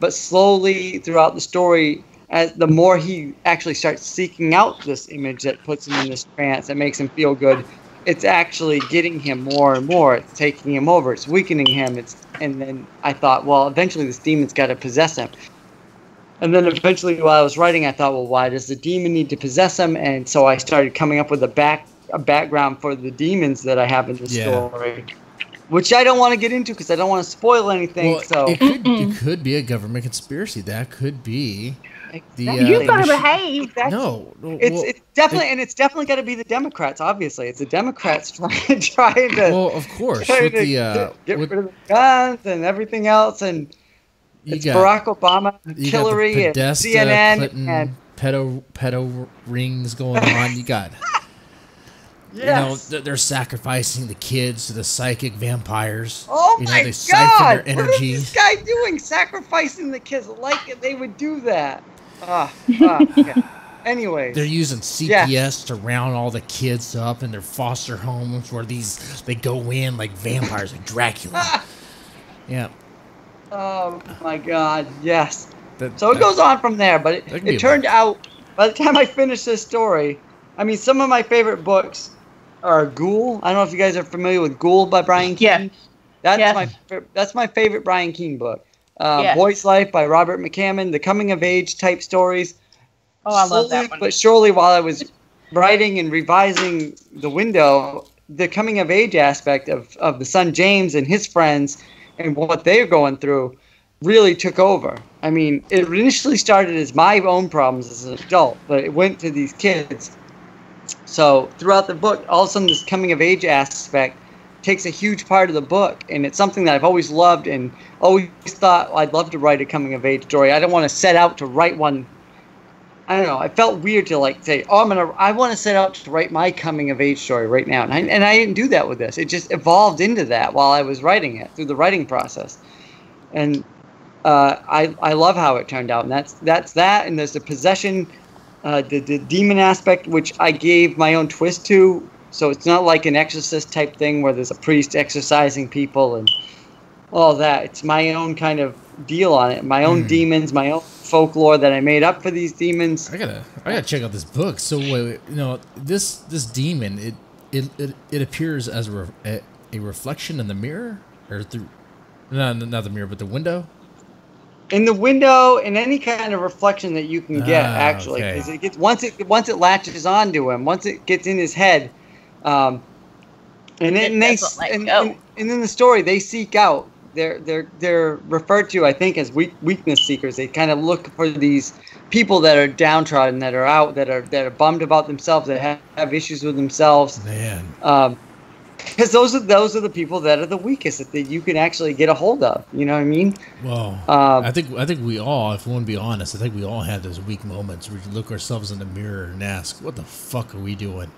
But slowly throughout the story, as the more he actually starts seeking out this image that puts him in this trance, that makes him feel good, it's actually getting him more and more. It's taking him over. It's weakening him. And then I thought, well, eventually this demon's got to possess him. And then eventually while I was writing, I thought, well, why does the demon need to possess him? And so I started coming up with a background for the demons that I have in the story, which I don't want to get into because I don't want to spoil anything. Well, so it could be a government conspiracy. That could be you gotta behave. No, it's definitely, and it's definitely got to be the Democrats. Obviously, it's the Democrats trying to. Well, of course, with the get rid of the guns and everything else, and it's Barack Obama, Hillary, and CNN, Clinton, and pedo rings going on. You got. Yes. You know, they're sacrificing the kids to the psychic vampires. Oh you know, my they siphon their energy. What is this guy doing? Sacrificing the kids like they would do that. Okay. Anyways. They're using CPS to round all the kids up in their foster homes where they go in like vampires, like Dracula. Yeah. Oh my God, yes. So it goes on from there, but it turned out, by the time I finished this story, I mean, some of my favorite books are Ghoul. I don't know if you guys are familiar with Ghoul by Brian Keene. That's my favorite Brian Keene book. Boy's Life by Robert McCammon, the coming of age type stories. Oh, I love that one. But surely while I was writing and revising The Window, the coming of age aspect of the son James and his friends and what they're going through really took over. I mean, it initially started as my own problems as an adult, but it went to these kids. So throughout the book, all of a sudden this coming of age aspect takes a huge part of the book, and it's something that I've always loved and always thought I'd love to write a coming of age story. I don't want to set out to write one. I don't know. I felt weird to like say, "Oh, I want to set out to write my coming of age story right now," and I didn't do that with this. It just evolved into that while I was writing it through the writing process, and I love how it turned out. And that's that. And there's the possession. The demon aspect, which I gave my own twist to, so it's not like an exorcist type thing where there's a priest exorcising people and all that. It's my own kind of deal on it, my own demons, my own folklore that I made up for these demons. I gotta check out this book. So wait, you know, this demon, it appears as a reflection in the mirror, or through not the mirror, but the window. In the window, in any kind of reflection that you can get, actually, because it gets once it latches onto him, once it gets in his head, and then in the story they seek out. They're referred to, I think, as weakness seekers. They kind of look for these people that are downtrodden, that are out, that are bummed about themselves, that have issues with themselves. Man. Because those are the people that are the weakest that you can actually get a hold of. You know what I mean? Well, I think we all, if we want to be honest, I think we all have those weak moments where we look ourselves in the mirror and ask, "What the fuck are we doing?"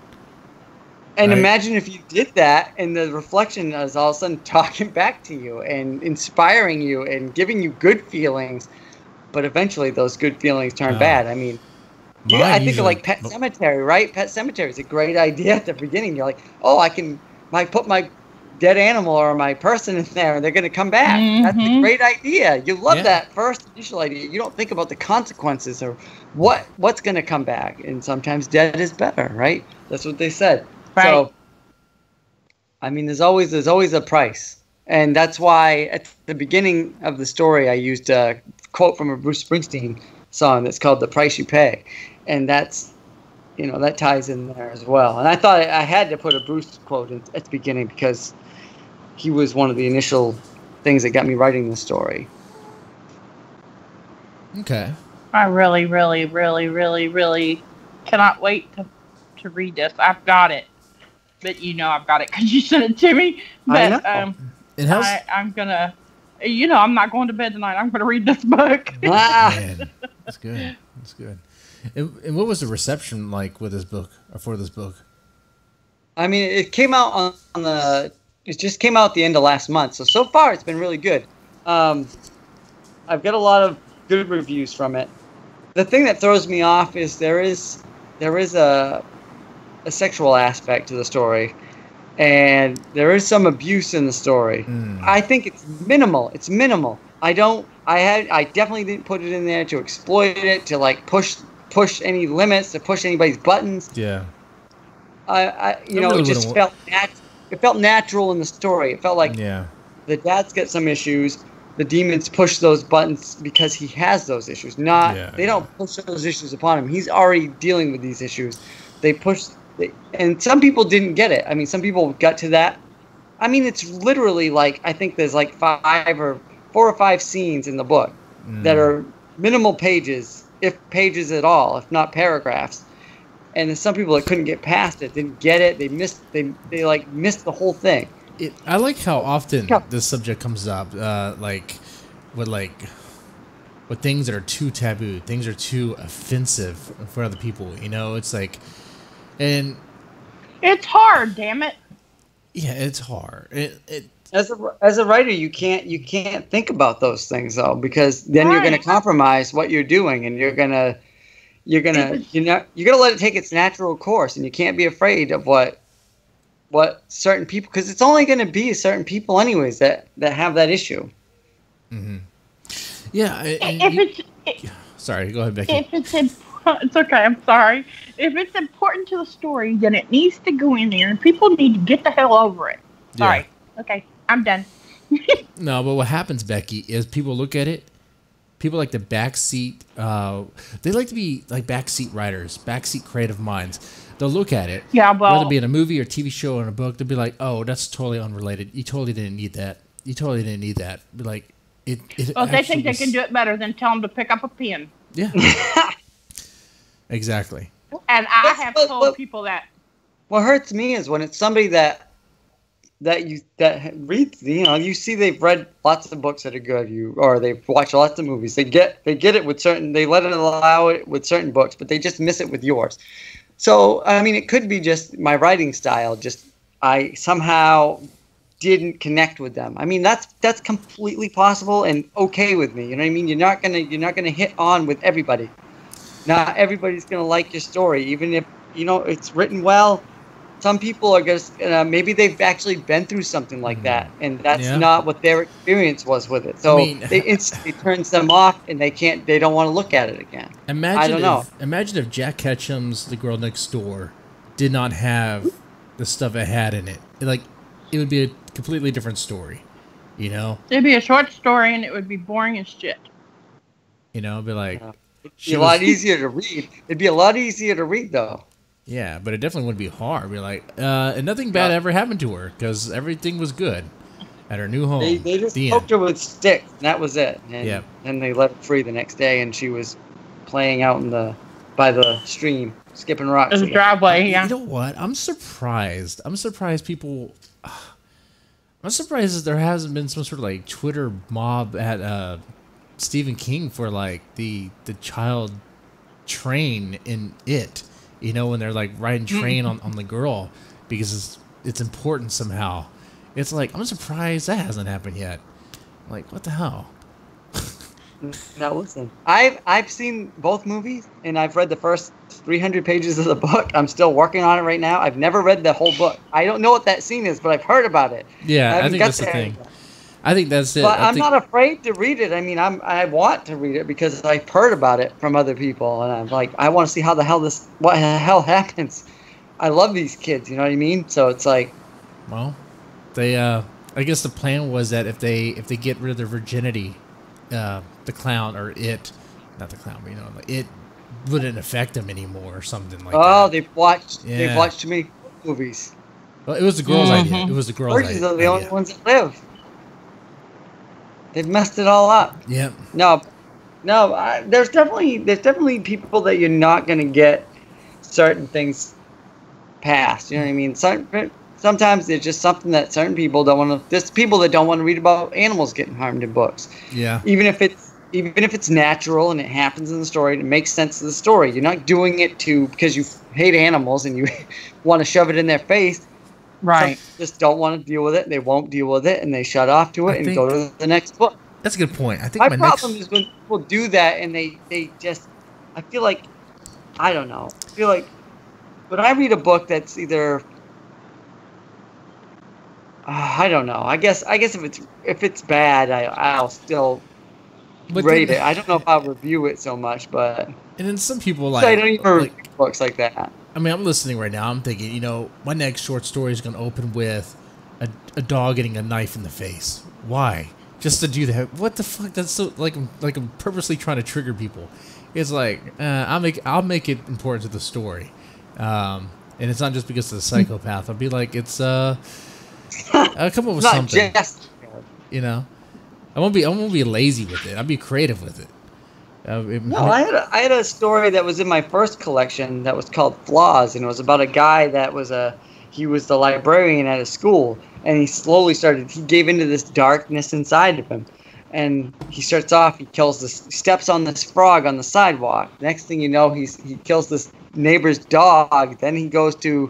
And imagine if you did that, and the reflection is all of a sudden talking back to you and inspiring you and giving you good feelings, but eventually those good feelings turn bad. I mean, I think of like Pet Sematary, right? Pet Sematary is a great idea at the beginning. You're like, oh, I put my dead animal or my person in there and they're going to come back. That's a great idea. You love that first initial idea. You don't think about the consequences or what's going to come back. And sometimes dead is better, right? That's what they said. Right. So, I mean, there's always a price. And that's why at the beginning of the story, I used a quote from a Bruce Springsteen song that's called "The Price You Pay." And that's, you know, that ties in there as well. And I thought I had to put a Bruce quote at the beginning because he was one of the initial things that got me writing the story. Okay. I really, really, really, really, really cannot wait to read this. I've got it. But you know I've got it because you sent it to me. But I'm going to, you know, I'm not going to bed tonight. I'm going to read this book. Man, that's good. That's good. And what was the reception like with this book, or for this book? I mean, it came out it just came out at the end of last month. So far it's been really good. I've got a lot of good reviews from it. The thing that throws me off is there is a sexual aspect to the story, and there is some abuse in the story. I think it's minimal. It's minimal. I definitely didn't put it in there to exploit it, to like push any limits, to push anybody's buttons. Yeah. It just felt natural in the story. It felt like the dad's got some issues. The demons push those buttons because he has those issues. They don't push those issues upon him. He's already dealing with these issues. And some people didn't get it. I mean, some people got to that. I mean, it's literally like, I think there's like 4 or 5 scenes in the book that are minimal pages, if pages at all, if not paragraphs. And there's some people that couldn't get past it, didn't get it. They missed the whole thing. I like how often this subject comes up, with things that are too taboo, things are too offensive for other people. You know, it's like, and it's hard. Damn it. Yeah, it's hard. As a writer, you can't think about those things though, because then you're going to compromise what you're doing, and you're gonna let it take its natural course, and you can't be afraid of what certain people, because it's only going to be certain people anyways that have that issue. Mm-hmm. Yeah. Sorry, go ahead, Becky. It's okay. I'm sorry. If it's important to the story, then it needs to go in there, and people need to get the hell over it. Sorry. Yeah. Okay, I'm done. No, but what happens, Becky, is people look at it. People like the backseat. They like to be like backseat writers, backseat creative minds. They'll look at it. Yeah, well, whether it be in a movie or TV show or in a book, they'll be like, "Oh, that's totally unrelated. You totally didn't need that. You totally didn't need that." Be like, well, they think they can do it better than tell them to pick up a pen. Yeah. Exactly. And I have told people that. What hurts me is when it's somebody that reads. You see they've read lots of books that are good. Or they've watched lots of movies. They get it with certain. They allow it with certain books, but they just miss it with yours. So, I mean, it could be just my writing style. Just I somehow didn't connect with them. I mean, that's completely possible and okay with me. You know what I mean? You're not gonna hit on with everybody. Not everybody's gonna like your story, even if it's written well. Some people are just maybe they've actually been through something like that, and that's not what their experience was with it. So it instantly turns them off, and they don't want to look at it again. Imagine if Jack Ketchum's The Girl Next Door did not have the stuff it had in it. It would be a completely different story. It'd be a short story, and it would be boring as shit. It'd be like it'd be a lot easier to read. It'd be a lot easier to read, though. Yeah, but it definitely would be hard. Be like, and nothing bad ever happened to her because everything was good at her new home. They just poked her with sticks, and that was it. And then they let her free the next day, and she was playing out by the stream, skipping rocks. In the driveway, yeah. You know what? I'm surprised. I'm surprised that there hasn't been some sort of Twitter mob at Stephen King for the child train in it. When they're riding train on the girl because it's important somehow. It's I'm surprised that hasn't happened yet. What the hell? Now listen, I've seen both movies and I've read the first 300 pages of the book. I'm still working on it right now. I've never read the whole book. I don't know what that scene is, but I've heard about it. Yeah, I think that's the thing. I think that's it. But I'm not afraid to read it. I mean, I want to read it because I've heard about it from other people, and I'm I want to see what the hell happens. I love these kids, you know what I mean? So it's well, they I guess the plan was that if they get rid of their virginity, the clown or it, not the clown, but it wouldn't affect them anymore or something like that. Oh, they've watched too many movies. Well, it was the girl's idea. It was the girl's idea. Virgins are the only ones that live. They've messed it all up. Yep. No. There's definitely people that you're not going to get certain things past. You know what I mean? Sometimes there's just something that certain people don't want to. There's people that don't want to read about animals getting harmed in books. Yeah. Even if it's even if it's natural and it happens in the story, and it makes sense to the story. You're not doing it because you hate animals and you want to shove it in their face. Right. Some just don't want to deal with it. They won't deal with it, and they shut off to it and go to the next book. That's a good point. I think my problem is when people do that and they just, I feel like, I don't know. I feel like when I read a book that's either, I don't know. I guess if it's bad, I'll still rate it. I don't know if I'll review it so much, but. And then some people I don't even review books like that. I mean, I'm listening right now. I'm thinking, my next short story is going to open with a dog getting a knife in the face. Why? Just to do that? What the fuck? That's so like I'm purposely trying to trigger people. It's like I'll make it important to the story, and it's not just because of the psychopath. I'll be like, it's I'll come up with something. I won't be lazy with it. I'll be creative with it. I had a story that was in my first collection that was called Flaws, and it was about a guy that was he was the librarian at a school, and he gave into this darkness inside of him, and he starts off, he steps on this frog on the sidewalk. Next thing you know, he kills this neighbor's dog. Then he goes to,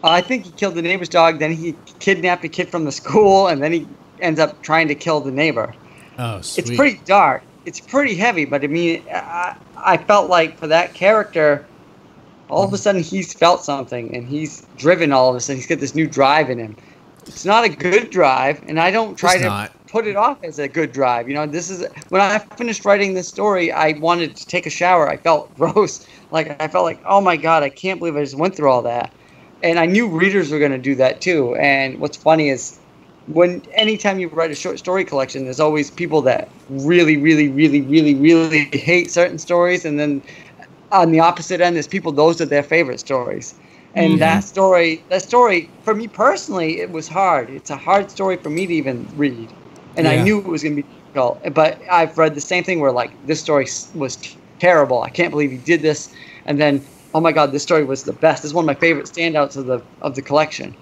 I think he killed the neighbor's dog. Then he kidnapped a kid from the school, and then he ends up trying to kill the neighbor. Oh, sweet. It's pretty dark. It's pretty heavy, but I mean, I felt like for that character, all of a sudden he's felt something, and he's driven all of a sudden. He's got this new drive in him. It's not a good drive, and I don't try to put it off as a good drive. This is when I finished writing this story, I wanted to take a shower. I felt gross. I felt like, oh my God, I can't believe I just went through all that. And I knew readers were going to do that too. And what's funny is, anytime you write a short story collection, there's always people that really, really, really, really, really hate certain stories, and then on the opposite end, there's people, those are their favorite stories. And that story for me personally, it was hard. It's a hard story for me to even read, and I knew it was going to be difficult. But I've read the same thing where this story was terrible. I can't believe he did this, and then oh my God, this story was the best. This is one of my favorite standouts of the collection.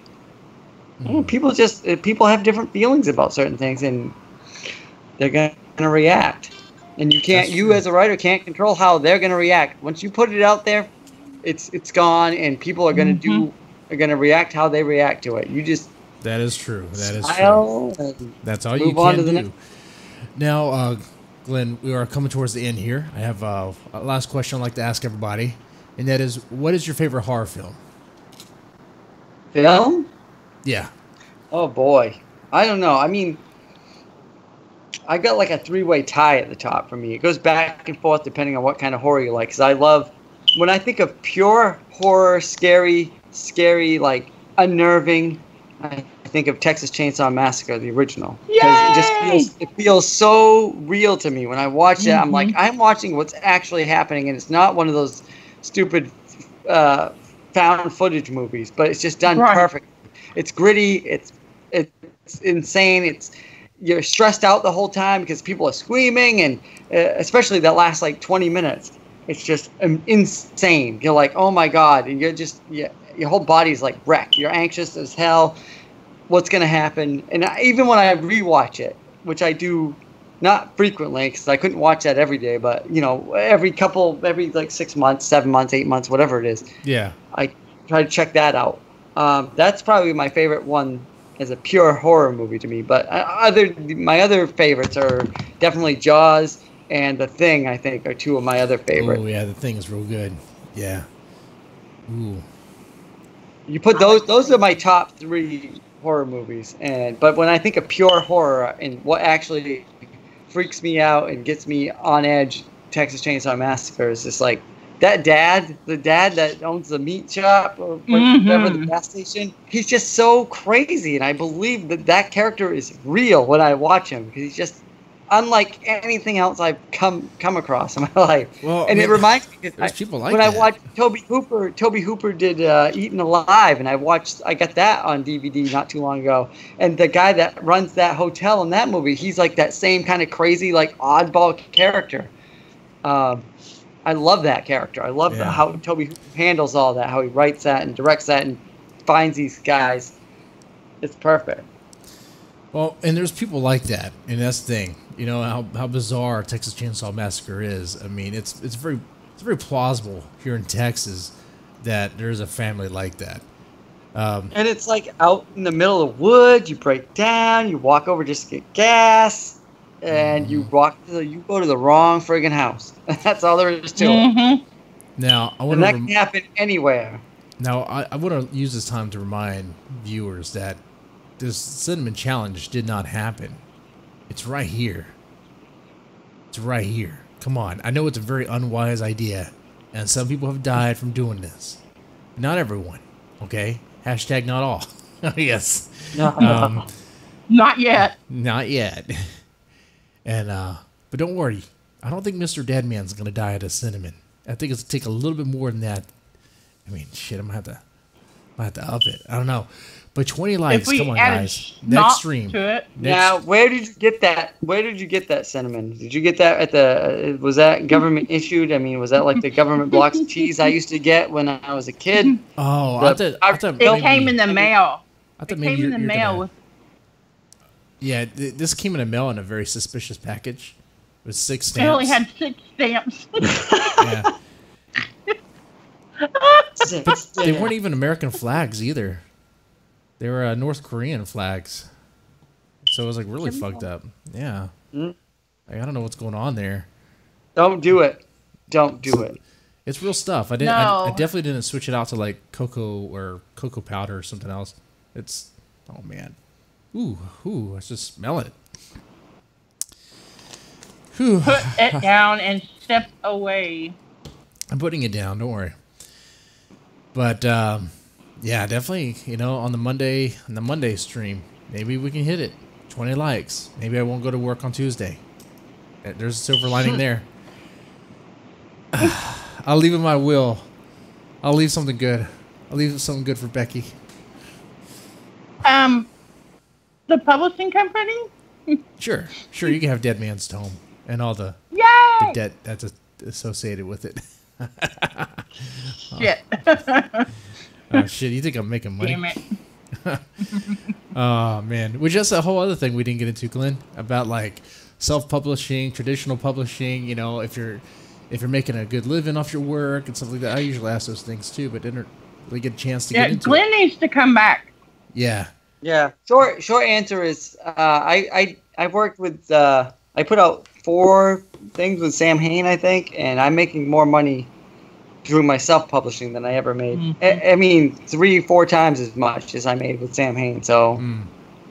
People have different feelings about certain things, and they're going to react. And you as a writer can't control how they're going to react. Once you put it out there, it's gone, and people are going to react how they react to it. That is true. That is true. That's all you can do. Now, Glenn, we are coming towards the end here. I have a last question I'd like to ask everybody, and that is, what is your favorite horror film? Film? Yeah. Oh boy, I don't know. I mean, I got like a three-way tie at the top for me. It goes back and forth depending on what kind of horror you like. Because I love, when I think of pure horror, scary, like unnerving, I think of Texas Chainsaw Massacre, the original. Because it feels so real to me when I watch it. I'm like, I'm watching what's actually happening, and it's not one of those stupid found footage movies, but it's just done perfect. It's gritty. It's insane. You're stressed out the whole time because people are screaming, and especially that last 20 minutes. It's just insane. You're like, oh my God, and your whole body's wrecked. You're anxious as hell. What's gonna happen? And even when I rewatch it, which I do not frequently because I couldn't watch that every day, but every 6 months, 7 months, 8 months, whatever it is. Yeah. I try to check that out. That's probably my favorite one as a pure horror movie to me. But my other favorites are definitely Jaws and The Thing, I think, are two of my other favorites. Oh, yeah, The Thing is real good. Yeah. Ooh. You put those are my top three horror movies. But when I think of pure horror and what actually freaks me out and gets me on edge, Texas Chainsaw Massacre is just the dad that owns the meat shop or whatever, the gas station, he's just so crazy, and I believe that character is real when I watch him, because he's just unlike anything else I've come across in my life. Well, and it reminds me, when I watched Toby Hooper did Eaten Alive, and I got that on DVD not too long ago, and the guy that runs that hotel in that movie, he's that same kind of crazy oddball character. I love that character. I love how Toby handles all that, how he writes that and directs that and finds these guys. It's perfect. Well, and there's people like that, and that's the thing. you know, how bizarre Texas Chainsaw Massacre is. I mean, it's very plausible here in Texas that there's a family like that. And it's like out in the middle of the woods. You break down. You walk over just to get gas, and you go to the wrong friggin' house. That's all there is to it. Now, and that can happen anywhere. Now, I want to use this time to remind viewers that this cinnamon challenge did not happen. It's right here. It's right here. Come on. I know it's a very unwise idea, and some people have died from doing this. Not everyone, okay? Hashtag not all. Yes. Not yet. Not yet. And but don't worry. I don't think Mr. Deadman's going to die out of cinnamon. I think it's going to take a little bit more than that. I mean, shit, I might have to up it. I don't know. But 20 likes, come on, guys. Next stream. Now, where did you get that? Where did you get that cinnamon? Did you get that at the? Was that government issued? I mean, was that like the government blocks of cheese I used to get when I was a kid? Oh, I thought it came in the mail. I thought maybe you're gonna, yeah, this came in the mail in a very suspicious package. It was 6 stamps. It only had 6 stamps. Yeah. But they weren't even American flags either. They were North Korean flags. So it was like really fucked up. Yeah. Like, I don't know what's going on there. Don't do it. Don't do it. It's real stuff. I definitely didn't switch it out to like cocoa or cocoa powder or something else. It's, oh man. Ooh, let's just smell it. Whew. Put it down and step away. I'm putting it down, don't worry. But yeah, definitely, you know, on the Monday stream, maybe we can hit it. 20 likes. Maybe I won't go to work on Tuesday. There's a silver lining there. I'll leave it my will. I'll leave something good. I'll leave something good for Becky. The publishing company? Sure. You can have Deadman's Tome and all the debt that's associated with it. Shit. Oh, shit, you think I'm making money? Damn it. Oh, man. Which is a whole other thing we didn't get into, Glenn, about like self-publishing, traditional publishing, you know, if you're making a good living off your work and stuff like that. I usually ask those things too, but didn't really get a chance to get into Glenn needs to come back. Yeah. Yeah. Short answer is I worked with I put out 4 things with Sam Hain, I think, and I'm making more money through my self-publishing than I ever made. I mean, 3-4 times as much as I made with Sam Hain. So,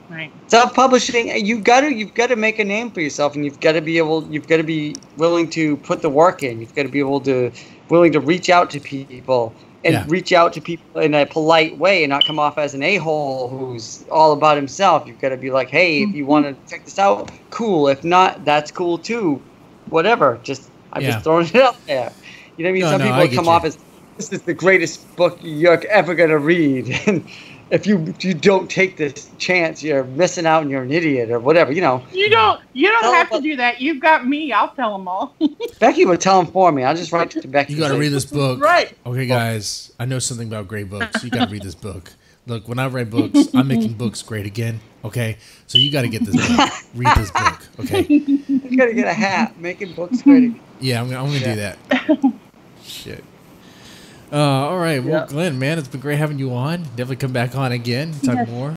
right. Self-publishing, you've got to make a name for yourself, and you've got to be willing to put the work in. You've got to be willing to reach out to people and reach out to people in a polite way and not come off as an a-hole who's all about himself. You've got to be like, hey, if you want to check this out, cool. If not, that's cool too. Whatever. I'm just throwing it out there. You know what I mean? Some people come off as, this is the greatest book you're ever going to read. And if you don't take this chance, you're missing out and you're an idiot or whatever, you know. You don't have to do that. You've got me. I'll tell them all. Becky would tell them for me. I'll just write to Becky. You got to read this book. Right. Okay, guys. I know something about great books. You got to read this book. Look, when I write books, I'm making books great again. Okay? So you got to get this book. Read this book. Okay? You got to get a hat. Making books great again. Yeah, I'm going to do that. Shit. All right. Well, Glenn, man, it's been great having you on. Definitely come back on again. Talk more.